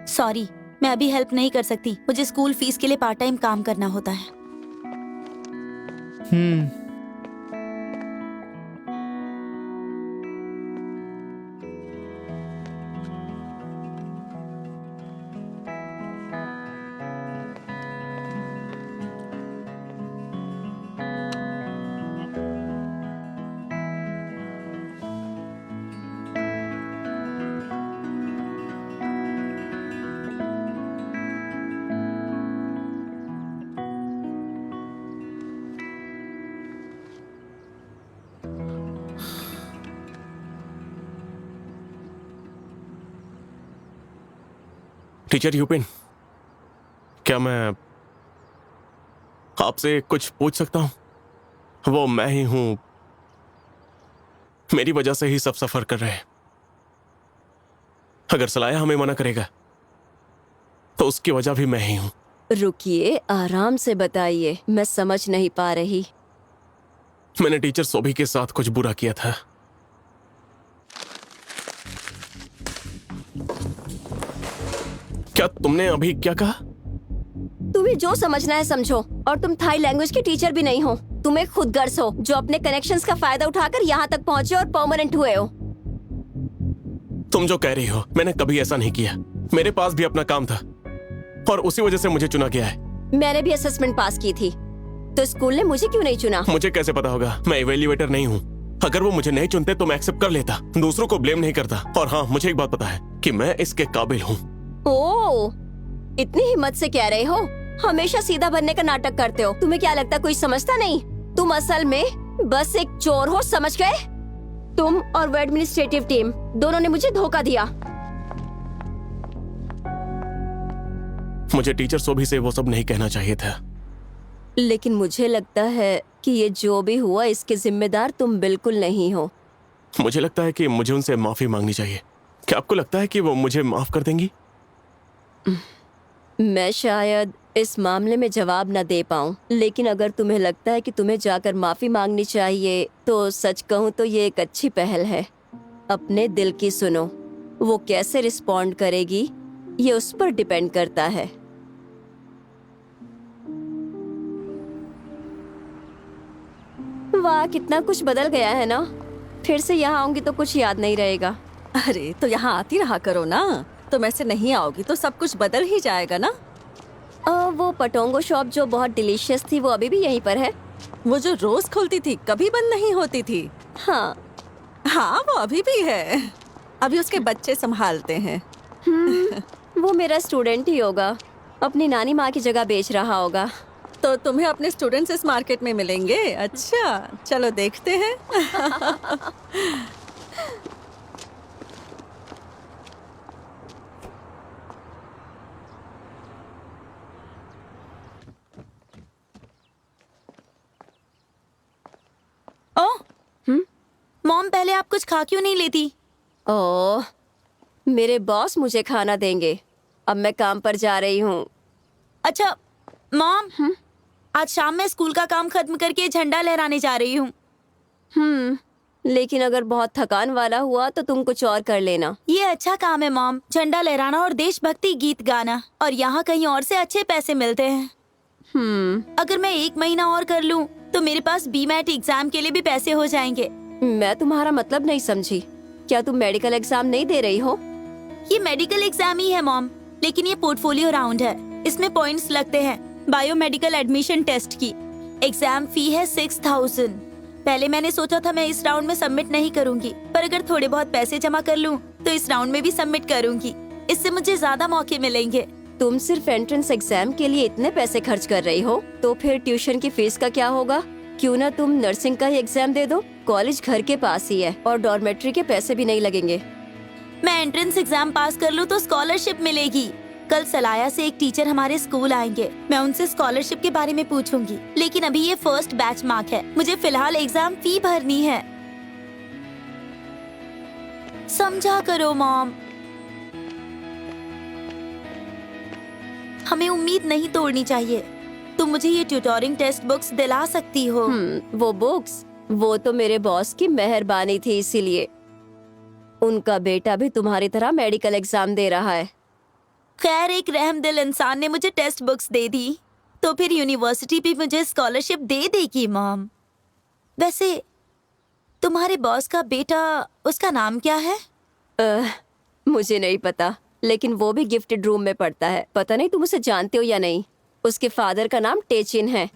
सॉरी, मैं अभी हेल्प नहीं कर सकती। मुझे स्कूल फीस के लिए पार्ट टाइम काम करना होता है। टीचर यूपिन, क्या मैं आपसे कुछ पूछ सकता हूं? वो मैं ही हूं, मेरी वजह से ही सब सफर कर रहे हैं। अगर सलाया हमें मना करेगा तो उसकी वजह भी मैं ही हूं। रुकिए, आराम से बताइए, मैं समझ नहीं पा रही। मैंने टीचर सोभी के साथ कुछ बुरा किया था। क्या तुमने अभी क्या कहा? तुम्हें जो समझना है समझो, और तुम थाई लैंग्वेज की टीचर भी नहीं हो। तुम एक खुद गर्ज हो जो अपने कनेक्शंस का फायदा उठाकर यहाँ तक पहुँचे और परमानेंट हुए हो। तुम जो कह रही हो, मैंने कभी ऐसा नहीं किया। मेरे पास भी अपना काम था और उसी वजह से मुझे चुना गया है। मैंने भी असेसमेंट पास की थी, तो स्कूल ने मुझे क्यों नहीं चुना? मुझे कैसे पता होगा? मैं इवेल्युएटर नहीं हूँ। अगर वो मुझे नहीं चुनते तो मैं एक्सेप्ट कर लेता, दूसरों को ब्लेम नहीं करता। और हाँ, मुझे एक बात पता है कि मैं इसके काबिल हूँ। ओह, इतनी हिम्मत से कह रहे हो? हमेशा सीधा बनने का नाटक करते हो। तुम्हें क्या लगता कोई समझता नहीं? तुम असल में बस एक चोर हो, समझ गए? तुम और वो एडमिनिस्ट्रेटिव टीम दोनों ने मुझे धोखा दिया। मुझे टीचर सोभी से वो सब नहीं कहना चाहिए था। लेकिन मुझे लगता है कि ये जो भी हुआ इसके जिम्मेदार तुम बिल्कुल नहीं हो। मुझे लगता है कि मुझे उनसे माफी मांगनी चाहिए। क्या आपको लगता है कि वो मुझे माफ कर देंगी? मैं शायद इस मामले में जवाब न दे पाऊं, लेकिन अगर तुम्हें लगता है कि तुम्हें जाकर माफी मांगनी चाहिए तो सच कहूं तो ये एक अच्छी पहल है। अपने दिल की सुनो, वो कैसे रिस्पॉन्ड करेगी ये उस पर डिपेंड करता है। वाह, कितना कुछ बदल गया है ना। फिर से यहाँ आऊंगी तो कुछ याद नहीं रहेगा। अरे तो यहाँ आती रहा करो ना, तुम ऐसे नहीं आओगी तो सब कुछ बदल ही जाएगा ना। वो पटोंगो शॉप जो बहुत डिलीशियस थी वो अभी भी यहीं पर है। वो जो रोज खुलती थी, कभी बंद नहीं होती थी। हाँ हाँ, वो अभी भी है। अभी उसके बच्चे संभालते हैं। वो मेरा स्टूडेंट ही होगा, अपनी नानी माँ की जगह बेच रहा होगा। तो तुम्हें अपने स्टूडेंट्स इस मार्केट में मिलेंगे? अच्छा, चलो देखते हैं। मॉम, पहले आप कुछ खा क्यों नहीं लेती? ओह, मेरे बॉस मुझे खाना देंगे। अब मैं काम पर जा रही हूँ। अच्छा मॉम, आज शाम में स्कूल का काम खत्म करके झंडा लहराने जा रही हूँ। लेकिन अगर बहुत थकान वाला हुआ तो तुम कुछ और कर लेना। ये अच्छा काम है मॉम, झंडा लहराना और देशभक्ति गीत गाना। और यहाँ कहीं और से अच्छे पैसे मिलते हैं। अगर मैं 1 महीना और कर लूँ तो मेरे पास बीमैट एग्जाम के लिए भी पैसे हो जाएंगे। मैं तुम्हारा मतलब नहीं समझी। क्या तुम मेडिकल एग्जाम नहीं दे रही हो? ये मेडिकल एग्जाम ही है मॉम, लेकिन ये पोर्टफोलियो राउंड है। इसमें पॉइंट्स लगते हैं बायोमेडिकल एडमिशन टेस्ट की। एग्जाम फी है 6000। पहले मैंने सोचा था मैं इस राउंड में सबमिट नहीं करूंगी, पर अगर थोड़े बहुत पैसे जमा कर लूं तो इस राउंड में भी सबमिट करूंगी। इससे मुझे ज्यादा मौके मिलेंगे। तुम सिर्फ एंट्रेंस एग्जाम के लिए इतने पैसे खर्च कर रही हो, तो फिर ट्यूशन की फीस का क्या होगा? क्यों ना तुम नर्सिंग का ही एग्जाम दे दो। कॉलेज घर के पास ही है और डॉर्मेट्री के पैसे भी नहीं लगेंगे। मैं एंट्रेंस एग्जाम पास कर लूं तो स्कॉलरशिप मिलेगी। कल सलाया से एक टीचर हमारे स्कूल आएंगे। मैं उनसे स्कॉलरशिप के बारे में पूछूंगी, लेकिन अभी ये फर्स्ट बैच मार्क है। मुझे फिलहाल एग्जाम फी भरनी है। समझा करो मॉम। हमें उम्मीद नहीं तोड़नी चाहिए। तुम मुझे ये ट्यूटोरिंग टेक्स्ट बुक्स दिला सकती हो? वो बुक्स, वो तो मेरे बॉस की मेहरबानी थी, इसीलिए। उनका बेटा भी तुम्हारी तरह मेडिकल एग्जाम दे रहा है। खैर, एक रहमदिल इंसान ने मुझे टेक्स्ट बुक्स दे दी, तो फिर यूनिवर्सिटी भी मुझे स्कॉलरशिप दे देगी मॉम। वैसे तुम्हारे बॉस का बेटा, उसका नाम क्या है? मुझे नहीं पता, लेकिन वो भी गिफ्टेड रूम में पढ़ता है। पता नहीं तुम उसे जानते हो या नहीं। उसके फादर का नाम टेचिन है।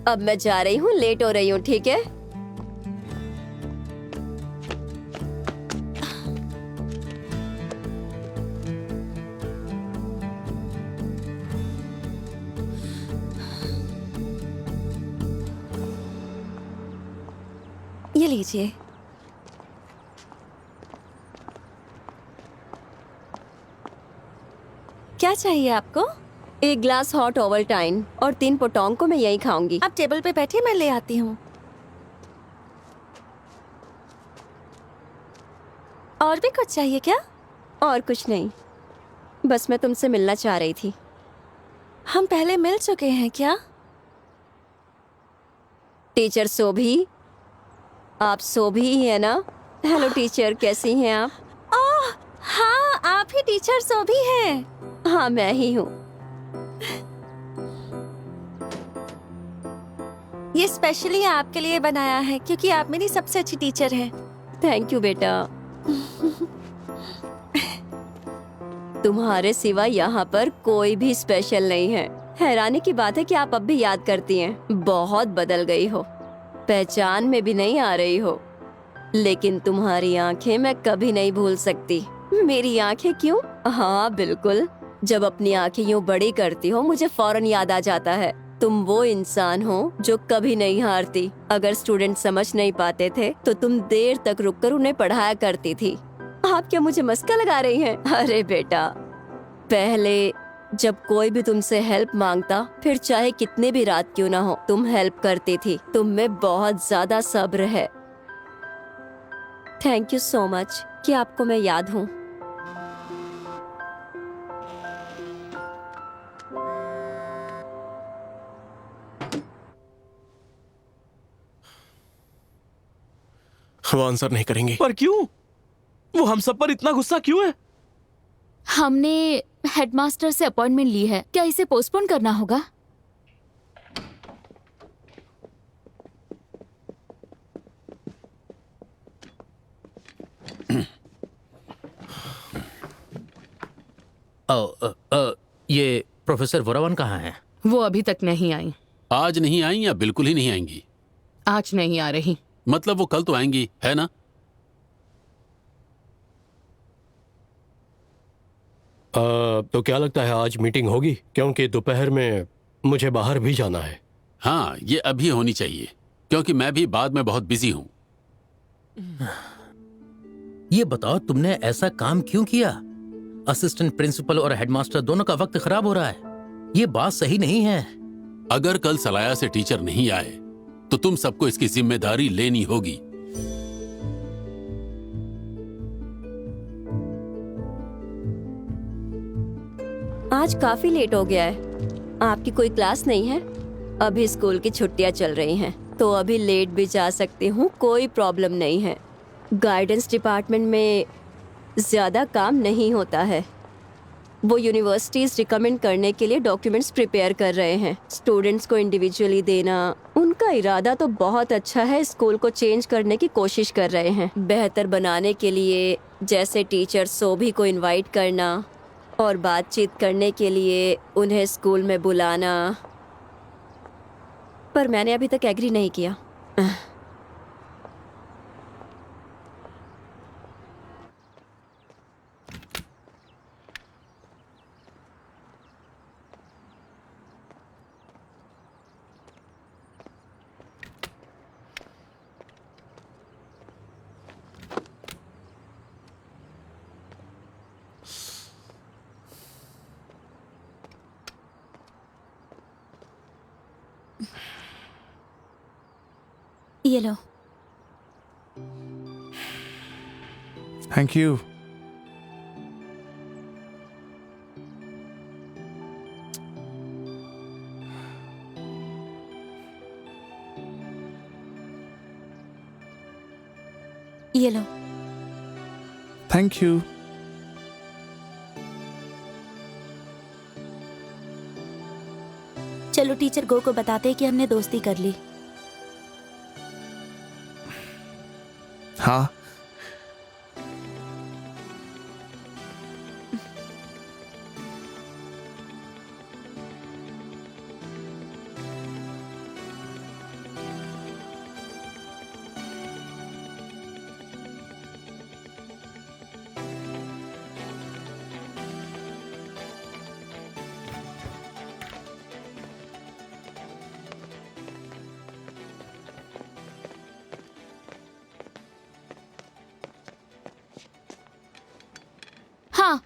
अब मैं जा रही हूँ, लेट हो रही हूँ, ठीक है? ये लीजिए। क्या चाहिए आपको? एक ग्लास हॉट ओवल्टाइन और 3 पोटोंग को मैं यही खाऊंगी। आप टेबल पे बैठिए, मैं ले आती हूँ। और भी कुछ चाहिए क्या? और कुछ नहीं, बस मैं तुमसे मिलना चाह रही थी। हम पहले मिल चुके हैं क्या? टीचर सोभी, आप सोभी ही है ना? हेलो टीचर, कैसी हैं आप? ओह हाँ, आप ही टीचर सोभी हैं। हाँ, मैं ही हूँ। ये स्पेशली आपके लिए बनाया है, क्योंकि आप मेरी सबसे अच्छी टीचर हैं। थैंक यू बेटा। तुम्हारे सिवा यहाँ पर कोई भी स्पेशल नहीं है। हैरानी की बात है कि आप अब भी याद करती हैं। बहुत बदल गई हो, पहचान में भी नहीं आ रही हो, लेकिन तुम्हारी आंखें मैं कभी नहीं भूल सकती। मेरी आंखें क्यों? हाँ बिल्कुल, जब अपनी आंखें यूँ बड़ी करती हो, मुझे फौरन याद आ जाता है। तुम वो इंसान हो जो कभी नहीं हारती। अगर स्टूडेंट समझ नहीं पाते थे तो तुम देर तक रुककर उन्हें पढ़ाया करती थी। आप क्या मुझे मस्का लगा रही हैं? अरे बेटा, पहले जब कोई भी तुमसे हेल्प मांगता, फिर चाहे कितनी भी रात क्यों ना हो, तुम हेल्प करती थी। तुम में बहुत ज्यादा सब्र है। थैंक यू सो मच कि आपको मैं याद हूँ। वो आंसर नहीं करेंगी। पर क्यों? वो हम सब पर इतना गुस्सा क्यों है? हमने हेडमास्टर से अपॉइंटमेंट ली है। क्या इसे पोस्टपोन करना होगा? ये प्रोफेसर वोरावन कहाँ हैं? वो अभी तक नहीं आई। आज नहीं आई या बिल्कुल ही नहीं आएंगी? आज नहीं आ रही। मतलब वो कल तो आएंगी, है ना? तो क्या लगता है आज मीटिंग होगी? क्योंकि दोपहर में मुझे बाहर भी जाना है। हाँ, ये अभी होनी चाहिए, क्योंकि मैं भी बाद में बहुत बिजी हूँ। ये बताओ, तुमने ऐसा काम क्यों किया? असिस्टेंट प्रिंसिपल और हेडमास्टर दोनों का वक्त खराब हो रहा है। ये बात सही नहीं है। अगर कल सलाया से टीचर नहीं आए तो तुम सबको इसकी जिम्मेदारी लेनी होगी। आज काफी लेट हो गया है। आपकी कोई क्लास नहीं है? अभी स्कूल की छुट्टियां चल रही हैं, तो अभी लेट भी जा सकती हूँ, कोई प्रॉब्लम नहीं है। गाइडेंस डिपार्टमेंट में ज्यादा काम नहीं होता है। वो यूनिवर्सिटीज रिकमेंड करने के लिए डॉक्यूमेंट्स प्रिपेयर कर रहे हैं। स्टूडेंट्स को इंडिविजुअली देना, उनका इरादा तो बहुत अच्छा है। स्कूल को चेंज करने की कोशिश कर रहे हैं, बेहतर बनाने के लिए। जैसे टीचर सोभी को इनवाइट करना और बातचीत करने के लिए उन्हें स्कूल में बुलाना। पर मैंने अभी तक एग्री नहीं किया। ये लो। Thank you. ये लो। Thank you. चलो टीचर गो को बताते हैं कि हमने दोस्ती कर ली। हाँ, हाँ,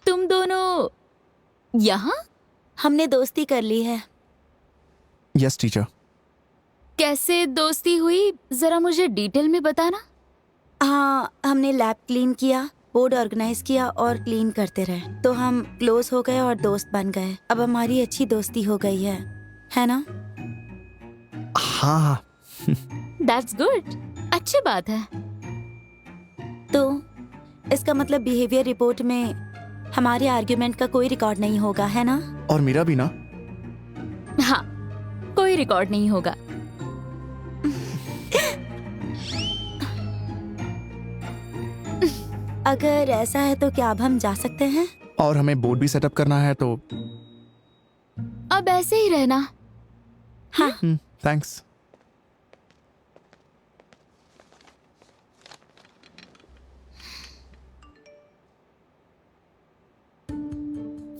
तुम दोनों यहाँ? हमने दोस्ती कर ली है। Yes teacher. कैसे दोस्ती हुई, जरा मुझे डिटेल में बताना। हाँ, हमने लैब क्लीन किया, बोर्ड ऑर्गेनाइज किया और क्लीन करते रहे, तो हम क्लोज हो गए और दोस्त बन गए। अब हमारी अच्छी दोस्ती हो गई है ना? हाँ हाँ। दैट्स गुड, अच्छी बात है। तो इसका मतलब बिहेवियर रिपोर्ट में हमारे आर्ग्यूमेंट का कोई रिकॉर्ड नहीं होगा, है ना? और मेरा भी ना? हाँ, कोई रिकॉर्ड नहीं होगा। अगर ऐसा है तो क्या अब हम जा सकते हैं? और हमें बोर्ड भी सेटअप करना है तो। अब ऐसे ही रहना। हाँ। थैंक्स।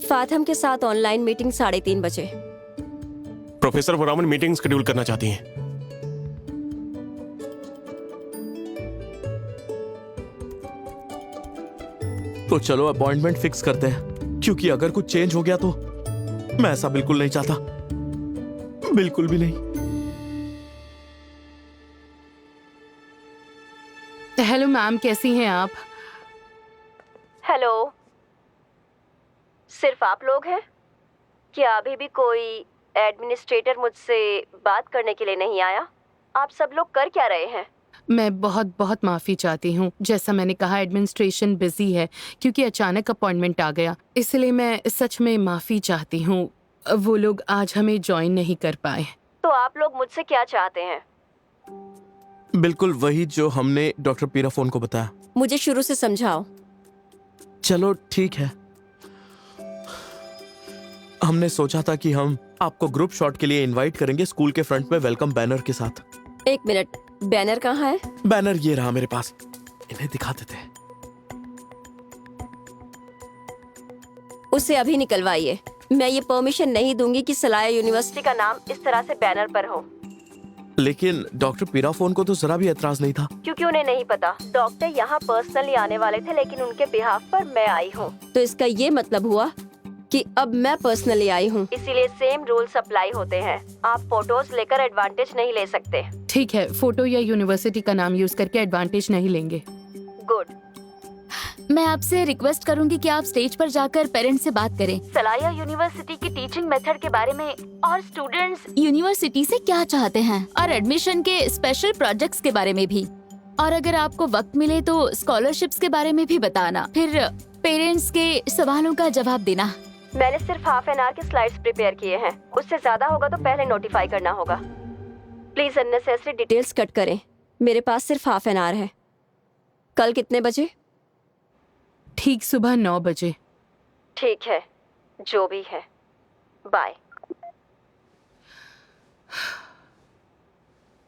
फातिम के साथ ऑनलाइन मीटिंग 3:30 बजे। प्रोफेसर वरामन मीटिंग शेड्यूल करना चाहती हैं। तो चलो अपॉइंटमेंट फिक्स करते हैं, क्योंकि अगर कुछ चेंज हो गया तो मैं ऐसा बिल्कुल नहीं चाहता, बिल्कुल भी नहीं। हेलो मैम, कैसी हैं आप? हेलो, सिर्फ आप लोग हैं क्या? अभी भी कोई एडमिनिस्ट्रेटर मुझसे बात करने के लिए नहीं आया? आप सब लोग कर क्या रहे हैं? मैं बहुत बहुत माफ़ी चाहती हूँ। जैसा मैंने कहा, एडमिनिस्ट्रेशन बिजी है क्योंकि अचानक अपॉइंटमेंट आ गया, इसलिए मैं सच में माफ़ी चाहती हूँ। वो लोग आज हमें ज्वाइन नहीं कर पाए। तो आप लोग मुझसे क्या चाहते हैं? बिल्कुल वही जो हमने डॉक्टर पीराफोन को बताया। मुझे शुरू से समझाओ। चलो ठीक है। हमने सोचा था कि हम आपको ग्रुप शॉट के लिए इनवाइट करेंगे स्कूल के फ्रंट में वेलकम बैनर के साथ। एक मिनट, बैनर कहाँ है? बैनर ये रहा मेरे पास, इन्हें दिखा देते हैं। उसे अभी निकलवाइए। मैं ये परमिशन नहीं दूंगी कि सलाया यूनिवर्सिटी का नाम इस तरह से बैनर पर हो। लेकिन डॉक्टर पीराफोन को तो जरा भी एतराज नहीं था। क्योंकि उन्हें नहीं पता। डॉक्टर यहाँ पर्सनली आने वाले थे, लेकिन उनके बिहाफ पर मैं आई हूँ। तो इसका ये मतलब हुआ कि अब मैं पर्सनली आई हूँ, इसीलिए सेम रूल्स अप्लाई होते हैं। आप फोटोज लेकर एडवांटेज नहीं ले सकते। ठीक है, फोटो या यूनिवर्सिटी का नाम यूज करके एडवांटेज नहीं लेंगे। गुड। मैं आपसे रिक्वेस्ट करूंगी कि आप स्टेज पर जाकर पेरेंट्स से बात करें। सलाया यूनिवर्सिटी की टीचिंग मेथड के बारे में और स्टूडेंट्स यूनिवर्सिटी से क्या चाहते हैं और एडमिशन के स्पेशल प्रोजेक्ट्स के बारे में भी। और अगर आपको वक्त मिले तो स्कॉलरशिप्स के बारे में भी बताना। फिर पेरेंट्स के सवालों का जवाब देना। मैंने सिर्फ हाफ एन आवर के स्लाइड्स प्रिपेयर किए हैं। उससे ज्यादा होगा तो पहले नोटिफाई करना होगा। प्लीज अननेसेसरी डिटेल्स कट करें। मेरे पास सिर्फ हाफ एन आवर है। कल कितने बजे? ठीक सुबह 9 बजे। ठीक है, जो भी है। बाय।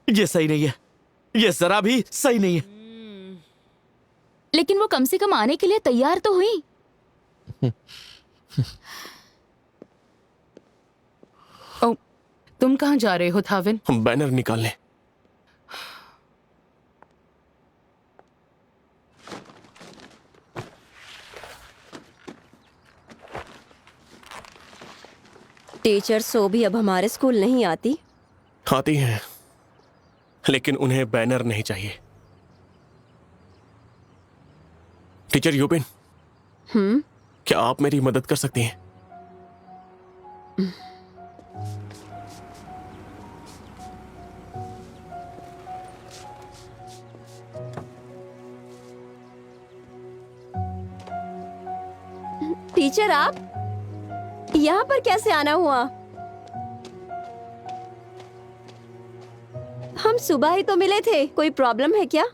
ये सही नहीं है, ये जरा भी सही नहीं है। लेकिन वो कम से कम आने के लिए तैयार तो हुई। ओ, तुम कहाँ जा रहे हो थाविन? हम बैनर निकालने। टीचर सो भी अब हमारे स्कूल नहीं आती। आती हैं, लेकिन उन्हें बैनर नहीं चाहिए। टीचर यूपिन, क्या आप मेरी मदद कर सकती हैं? टीचर, आप यहाँ पर कैसे आना हुआ? हम सुबह ही तो मिले थे, कोई प्रॉब्लम है क्या?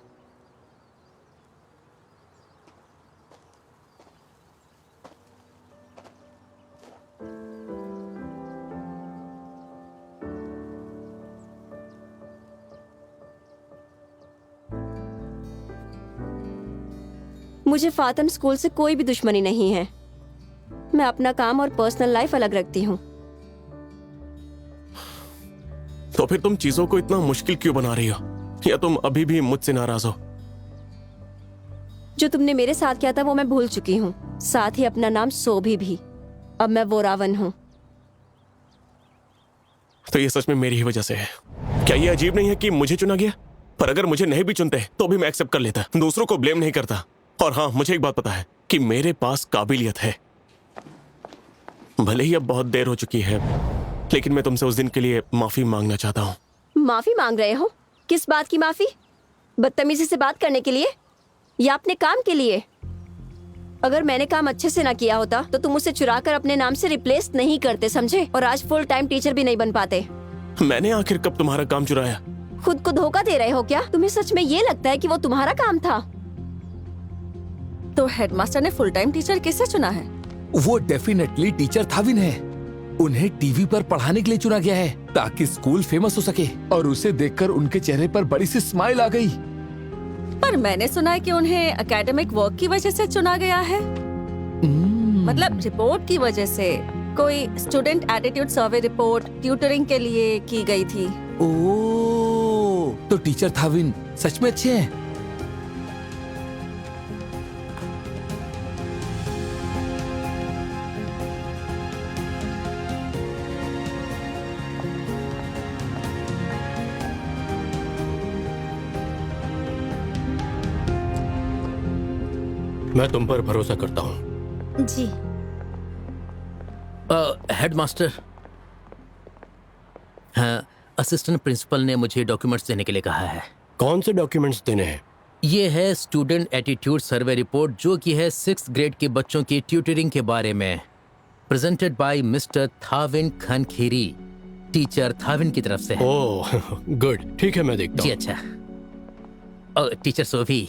मुझे फातन स्कूल से कोई भी दुश्मनी नहीं है। मैं अपना काम और पर्सनल लाइफ अलग रखती हूँ। तो फिर तुम चीजों को इतना मुश्किल क्यों बना रही हो? या तुम अभी भी मुझसे नाराज हो? जो तुमने मेरे साथ किया था वो मैं भूल चुकी हूँ, साथ ही अपना नाम सोभी भी। अब मैं वो रावण हूँ। तो ये सच में मेरी ही वजह से है। क्या ये अजीब नहीं है कि मुझे चुना गया? पर अगर मुझे नहीं भी चुनते तो भी मैं एक्सेप्ट कर लेता, दूसरों को ब्लेम नहीं करता। और हाँ, मुझे एक बात पता है कि मेरे पास काबिलियत है। भले ही अब बहुत देर हो चुकी है, लेकिन मैं तुमसे उस दिन के लिए माफी मांगना चाहता हूँ। माफी मांग रहे हो? किस बात की माफी? बदतमीजी से बात करने के लिए या अपने काम के लिए? अगर मैंने काम अच्छे से ना किया होता तो तुम उसे चुरा कर अपने नाम से रिप्लेस नहीं करते, समझे? और आज फुल टाइम टीचर भी नहीं बन पाते। मैंने आखिर कब तुम्हारा काम चुराया? खुद को धोखा दे रहे हो क्या? तुम्हें सच में ये लगता है कि वो तुम्हारा काम था? तो हेडमास्टर ने फुल टाइम टीचर किसे चुना है? वो डेफिनेटली टीचर थाविन है। उन्हें टीवी पर पढ़ाने के लिए चुना गया है ताकि स्कूल फेमस हो सके। और उसे देखकर उनके चेहरे पर बड़ी सी स्माइल आ गई। पर मैंने सुना है कि उन्हें एकेडमिक वर्क की वजह से चुना गया है। मतलब रिपोर्ट की वजह से। कोई student attitude survey report tutoring के लिए की गई थी। ओह, तो टीचर थाविन सच में अच्छे हैं। मैं तुम पर भरोसा करता हूँ। जी। हेडमास्टर, हाँ, असिस्टेंट प्रिंसिपल ने मुझे डॉक्यूमेंट्स देने के लिए कहा है। कौन से डॉक्यूमेंट्स देने हैं? ये है स्टूडेंट एटीट्यूड सर्वे रिपोर्ट, जो कि है 6th ग्रेड के बच्चों की ट्यूटरिंग के बारे में, प्रेजेंटेड बाय मिस्टर थाविन खनखेरी। टीचर थाविन की तरफ से है। ओह गुड, ठीक है, मैं देखता जी हूँ। अच्छा। Teacher Sophie.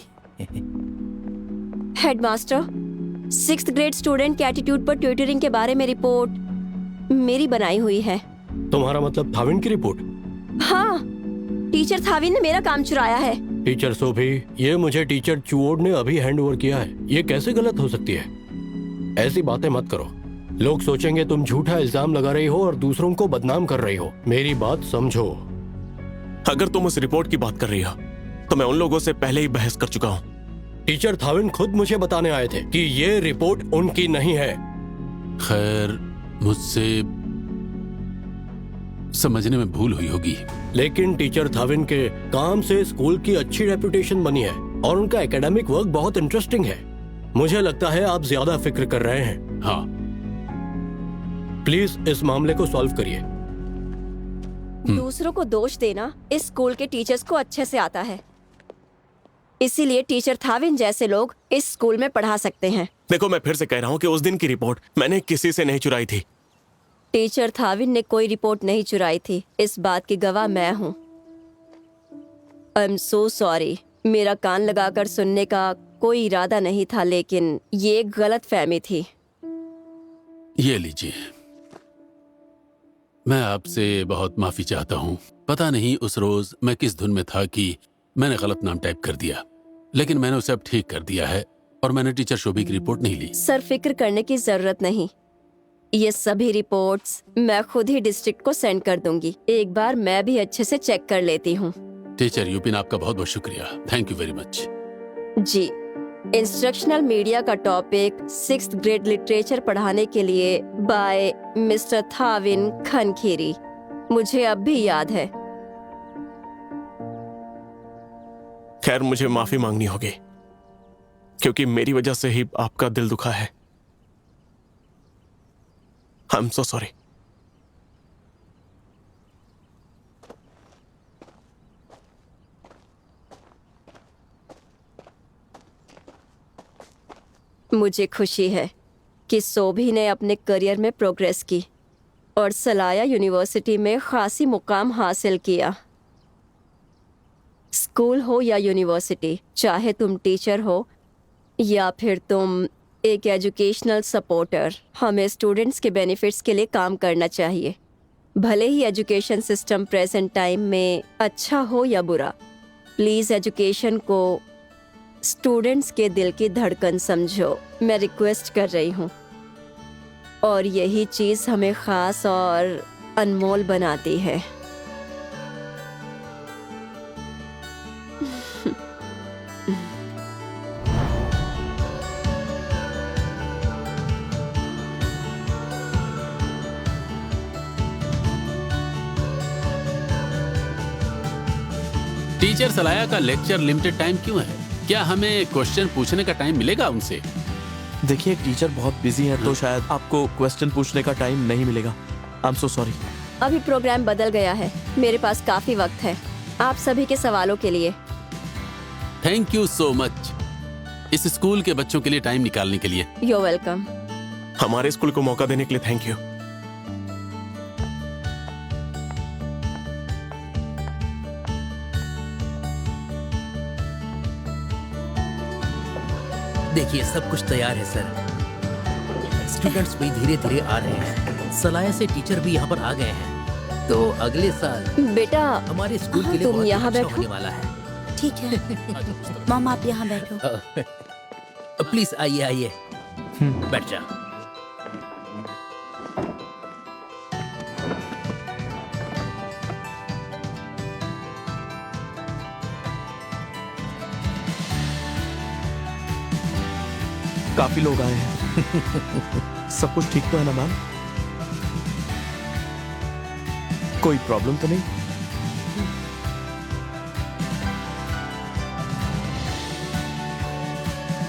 Headmaster, 6th grade student के एटीट्यूड पर ट्यूटरिंग के बारे में रिपोर्ट मेरी बनाई हुई है। तुम्हारा मतलब थाविन की रिपोर्ट? हाँ, टीचर थाविन ने मेरा काम चुराया है। टीचर सोफी, ये मुझे टीचर चुओड ने अभी हैंड ओवर किया है। ये कैसे गलत हो सकती है? ऐसी बातें मत करो। लोग सोचेंगे तुम झूठा इल्जाम लगा रही हो और दूसरों को बदनाम कर रही हो। मेरी बात समझो। अगर तुम उस रिपोर्ट की बात कर रही हो तो मैं उन लोगों से पहले ही बहस कर चुका हूँ। टीचर थाविन खुद मुझे बताने आए थे कि ये रिपोर्ट उनकी नहीं है। खैर, मुझसे समझने में भूल हुई होगी। लेकिन टीचर थाविन के काम से स्कूल की अच्छी रेपुटेशन बनी है और उनका एकेडमिक वर्क बहुत इंटरेस्टिंग है। मुझे लगता है आप ज्यादा फिक्र कर रहे हैं। हाँ, प्लीज इस मामले को सॉल्व करिए। दूसरों को दोष देना इस स्कूल के टीचर्स को अच्छे से आता है, इसीलिए टीचर थाविन जैसे लोग इस स्कूल में पढ़ा सकते हैं। देखो, मैं फिर से कह रहा हूँ कि उस दिन की रिपोर्ट मैंने किसी से नहीं चुराई थी। टीचर थाविन ने कोई रिपोर्ट नहीं चुराई थी, इस बात की गवाह मैं हूँ। I am so sorry. मेरा कान लगाकर सुनने का कोई इरादा नहीं था, लेकिन ये एक गलत फहमी थी। ये लीजिए। मैं आपसे बहुत माफी चाहता हूँ। पता नहीं उस रोज मैं किस धुन में था कि मैंने गलत नाम टाइप कर दिया, लेकिन मैंने उसे अब ठीक कर दिया है और मैंने टीचर शोभी की रिपोर्ट नहीं ली। सर, फिक्र करने की जरूरत नहीं। ये सभी रिपोर्ट्स मैं खुद ही डिस्ट्रिक्ट को सेंड कर दूंगी। एक बार मैं भी अच्छे से चेक कर लेती हूँ। टीचर यूपिन, आपका बहुत बहुत शुक्रिया। Thank you very much. जी। इंस्ट्रक्शनल मीडिया का टॉपिक 6th ग्रेड लिटरेचर पढ़ाने के लिए बाय मिस्टर थाविन खनखेरी। मुझे अब भी याद है। खैर, मुझे माफी मांगनी होगी क्योंकि मेरी वजह से ही आपका दिल दुखा है। I am so sorry. मुझे खुशी है कि सोभी ने अपने करियर में प्रोग्रेस की और सलाया यूनिवर्सिटी में खासी मुकाम हासिल किया। स्कूल हो या यूनिवर्सिटी, चाहे तुम टीचर हो या फिर तुम एक एजुकेशनल सपोर्टर, हमें स्टूडेंट्स के बेनिफिट्स के लिए काम करना चाहिए। भले ही एजुकेशन सिस्टम प्रेजेंट टाइम में अच्छा हो या बुरा, प्लीज़ एजुकेशन को स्टूडेंट्स के दिल की धड़कन समझो। मैं रिक्वेस्ट कर रही हूँ, और यही चीज़ हमें ख़ास और अनमोल बनाती है। टीचर सलाया का लेक्चर लिमिटेड टाइम क्यों है? क्या हमें क्वेश्चन पूछने का टाइम मिलेगा उनसे? देखिए, एक टीचर बहुत बिजी है तो शायद आपको क्वेश्चन पूछने का टाइम नहीं मिलेगा। I am so sorry. अभी प्रोग्राम बदल गया है, मेरे पास काफ़ी वक्त है आप सभी के सवालों के लिए। थैंक यू सो मच इस स्कूल के बच्चों के लिए टाइम निकालने के लिए। You welcome. हमारे स्कूल को मौका देने के लिए थैंक यू। देखिए, सब कुछ तैयार है सर। स्टूडेंट्स भी धीरे धीरे आ रहे हैं। सलाया से टीचर भी यहाँ पर आ गए हैं, तो अगले साल बेटा हमारे स्कूल के लिए तुम बहुत यहाँ अच्छा बैठो। होने वाला है। ठीक है मॉम, आप यहाँ बैठो। प्लीज आइए आइए, बैठ जा। काफी लोग आए हैं। सब कुछ ठीक तो है ना मैम? कोई प्रॉब्लम तो नहीं?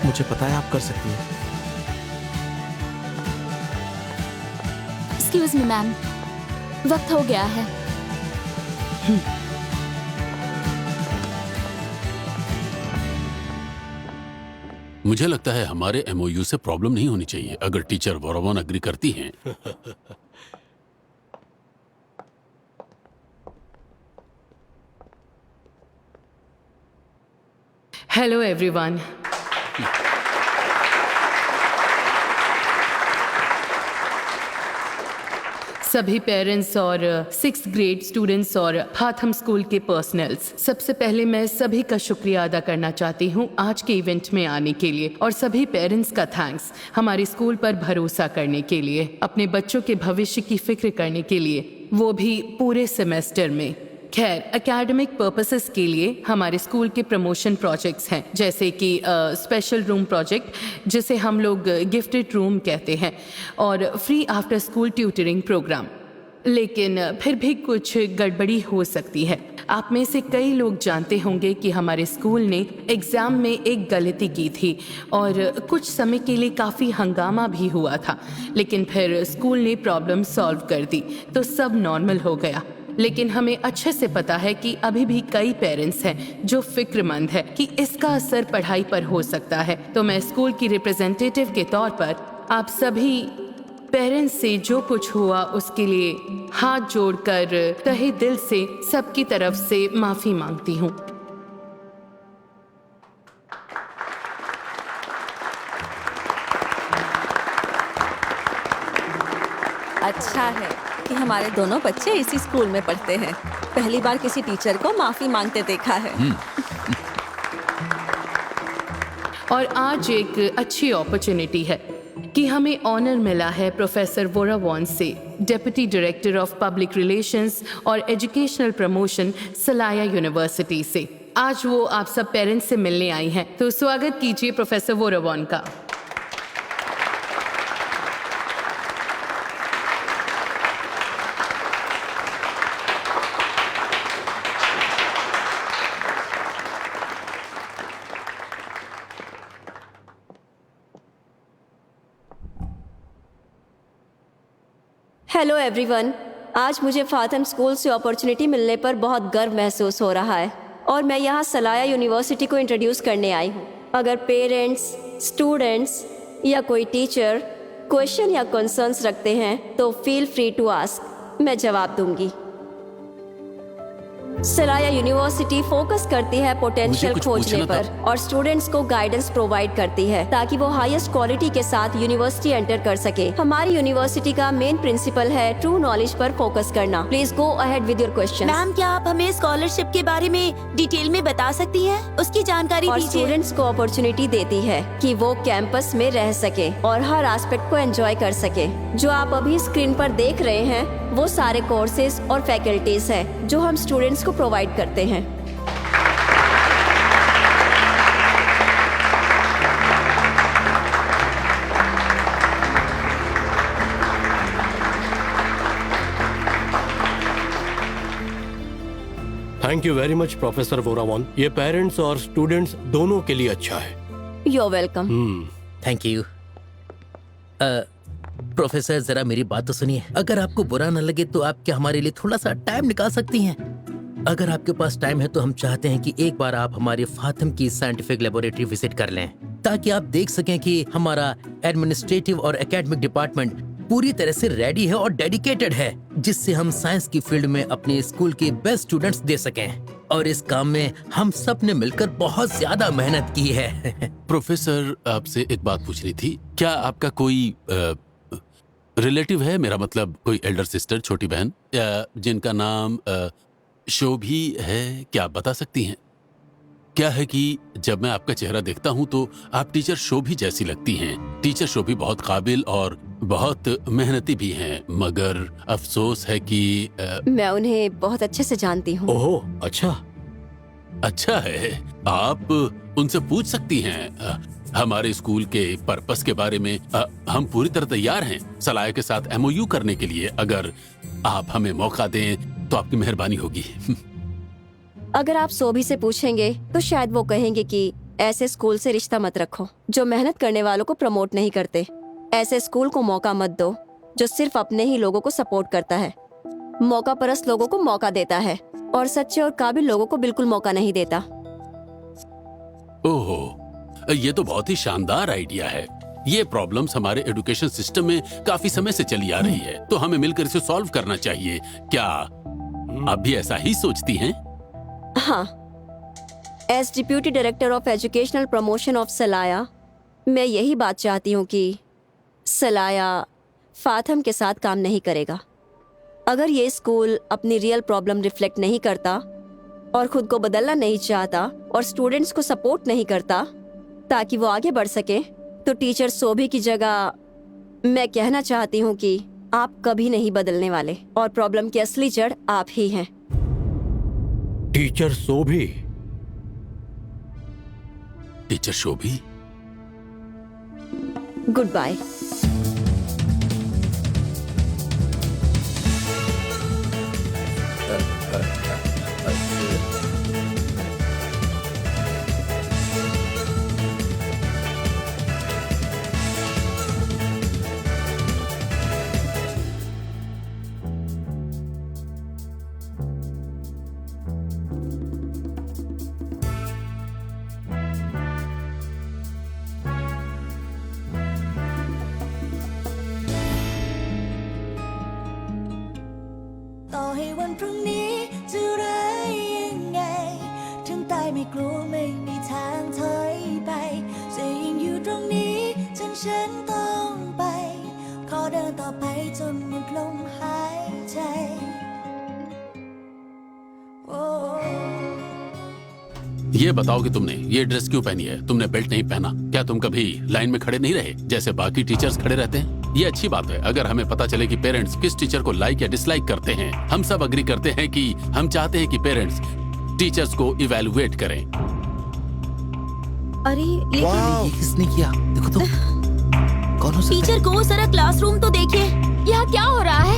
मुझे पता है आप कर सकती हैं। एक्सक्यूज मी मैम, वक्त हो गया है। मुझे लगता है हमारे एमओयू से प्रॉब्लम नहीं होनी चाहिए अगर टीचर वोरावन अग्री करती हैं। Hello everyone. सभी पेरेंट्स और 6th ग्रेड स्टूडेंट्स और हाथम स्कूल के पर्सनल्स, सबसे पहले मैं सभी का शुक्रिया अदा करना चाहती हूँ आज के इवेंट में आने के लिए, और सभी पेरेंट्स का थैंक्स हमारे स्कूल पर भरोसा करने के लिए, अपने बच्चों के भविष्य की फिक्र करने के लिए, वो भी पूरे सेमेस्टर में। खैर, एकेडमिक पर्पसेस के लिए हमारे स्कूल के प्रमोशन प्रोजेक्ट्स हैं, जैसे कि स्पेशल रूम प्रोजेक्ट जिसे हम लोग गिफ्टेड रूम कहते हैं, और free after school tutoring programme. लेकिन फिर भी कुछ गड़बड़ी हो सकती है। आप में से कई लोग जानते होंगे कि हमारे स्कूल ने एग्ज़ाम में एक गलती की थी और कुछ समय के लिए काफ़ी हंगामा भी हुआ था, लेकिन फिर स्कूल ने प्रॉब्लम सॉल्व कर दी तो सब नॉर्मल हो गया। लेकिन हमें अच्छे से पता है कि अभी भी कई पेरेंट्स हैं जो फिक्रमंद है कि इसका असर पढ़ाई पर हो सकता है। तो मैं स्कूल की रिप्रेजेंटेटिव के तौर पर आप सभी पेरेंट्स से जो कुछ हुआ उसके लिए हाथ जोड़कर तहे दिल से सबकी तरफ से माफी मांगती हूँ। अच्छा है कि हमारे दोनों बच्चे इसी स्कूल में पढ़ते हैं। पहली बार किसी टीचर को माफी मांगते देखा है। और आज एक अच्छी अपॉर्चुनिटी है कि हमें ऑनर मिला है प्रोफेसर वोरावन से, deputy director of public relations और एजुकेशनल प्रमोशन सलाया यूनिवर्सिटी से। आज वो आप सब पेरेंट्स से मिलने आई हैं, तो स्वागत कीजिए प्रोफेसर वोरावन का। Hello everyone. आज मुझे फाथम स्कूल से अपॉर्चुनिटी मिलने पर बहुत गर्व महसूस हो रहा है और मैं यहाँ सलाया यूनिवर्सिटी को इंट्रोड्यूस करने आई हूँ। अगर पेरेंट्स, स्टूडेंट्स या कोई टीचर क्वेश्चन या कंसर्न्स रखते हैं तो फील फ्री टू आस्क, मैं जवाब दूंगी। सलाया यूनिवर्सिटी फोकस करती है पोटेंशियल खोजने पर और स्टूडेंट्स को गाइडेंस प्रोवाइड करती है ताकि वो हाईएस्ट क्वालिटी के साथ यूनिवर्सिटी एंटर कर सके। हमारी यूनिवर्सिटी का मेन प्रिंसिपल है ट्रू नॉलेज पर फोकस करना। Please go ahead with your question. Ma'am, क्या आप हमें स्कॉलरशिप के बारे में डिटेल में बता सकती हैं? उसकी जानकारी और दीजिए। स्टूडेंट्स को अपॉर्चुनिटी देती है कि वो कैंपस में रह सके और हर एस्पेक्ट को एंजॉय कर सके। जो आप अभी स्क्रीन पर देख रहे हैं वो सारे कोर्सेज और फैकल्टीज हैं जो हम स्टूडेंट्स को प्रोवाइड करते हैं। Thank you very much professor Voravan. ये पेरेंट्स और स्टूडेंट्स दोनों के लिए अच्छा है। You are welcome. Thank you. Professor, जरा मेरी बात तो सुनिए। अगर आपको बुरा न लगे तो आप क्या हमारे लिए थोड़ा सा टाइम निकाल सकती हैं? अगर आपके पास टाइम है तो हम चाहते हैं कि एक बार आप हमारे फाथम की साइंटिफिक लेबोरेटरी विजिट कर लें ताकि आप देख सकें कि हमारा एडमिनिस्ट्रेटिव और एकेडमिक डिपार्टमेंट पूरी तरह से रेडी है और डेडिकेटेड है, जिससे हम साइंस की फील्ड में अपने स्कूल के बेस्ट स्टूडेंट्स दे सकें। और इस काम में हम सब ने मिलकर बहुत ज्यादा मेहनत की है। प्रोफेसर, आपसे एक बात पूछनी थी। क्या आपका कोई रिलेटिव है, मेरा मतलब कोई एल्डर सिस्टर, छोटी बहन, जिनका नाम शोभी है? क्या आप बता सकती हैं? क्या है कि जब मैं आपका चेहरा देखता हूं तो आप टीचर शोभी जैसी लगती हैं। टीचर शोभी बहुत काबिल और बहुत मेहनती भी हैं, मगर अफसोस है कि मैं उन्हें बहुत अच्छे से जानती हूँ। ओह, अच्छा। अच्छा है, आप उनसे पूछ सकती हैं हमारे स्कूल के पर्पस के बारे में। हम पूरी तरह तैयार हैं सलाया के साथ MOU करने के लिए। अगर आप हमें मौका दें तो आपकी मेहरबानी होगी। अगर आप सोभी से पूछेंगे तो शायद वो कहेंगे कि ऐसे स्कूल से रिश्ता मत रखो जो मेहनत करने वालों को प्रमोट नहीं करते। ऐसे स्कूल को मौका मत दो जो सिर्फ अपने ही लोगों को सपोर्ट करता है, मौका परस्त लोगों को मौका देता है और सच्चे और काबिल लोगों को बिल्कुल मौका नहीं देता। ओहो, ये तो बहुत ही शानदार आइडिया है। ये प्रॉब्लम्स हमारे एजुकेशन सिस्टम में काफी समय से चली आ रही है, तो हमें मिलकर इसे सॉल्व करना चाहिए। क्या आप भी ऐसा ही सोचती हैं? हाँ, as deputy director of educational promotion of Salaya, मैं यही बात चाहती हूँ कि सलाया फाथम के साथ काम नहीं करेगा। अगर ये स्कूल अपनी रियल प्रॉब्लम रिफ्लेक्ट नहीं करता और खुद को बदलना नहीं चाहता और स्टूडेंट्स को सपोर्ट नहीं करता ताकि वो आगे बढ़ सके, तो टीचर सोभी की जगह मैं कहना चाहती हूँ कि आप कभी नहीं बदलने वाले और प्रॉब्लम की असली जड़ आप ही हैं। टीचर सोभी? टीचर शोभी? Goodbye. ये बताओ कि तुमने ये ड्रेस क्यों पहनी है? तुमने बेल्ट नहीं पहना? क्या तुम कभी लाइन में खड़े नहीं रहे जैसे बाकी टीचर्स खड़े रहते हैं? ये अच्छी बात है। अगर हमें पता चले कि पेरेंट्स किस टीचर को लाइक या डिसलाइक करते हैं। हम सब अग्री करते हैं कि हम चाहते हैं कि पेरेंट्स टीचर्स को इवैल्यूएट करें। अरे ये किसने किया? देखो तो कौन हो सकता है? टीचर को जरा क्लासरूम तो देखिए। यहाँ क्या हो रहा है?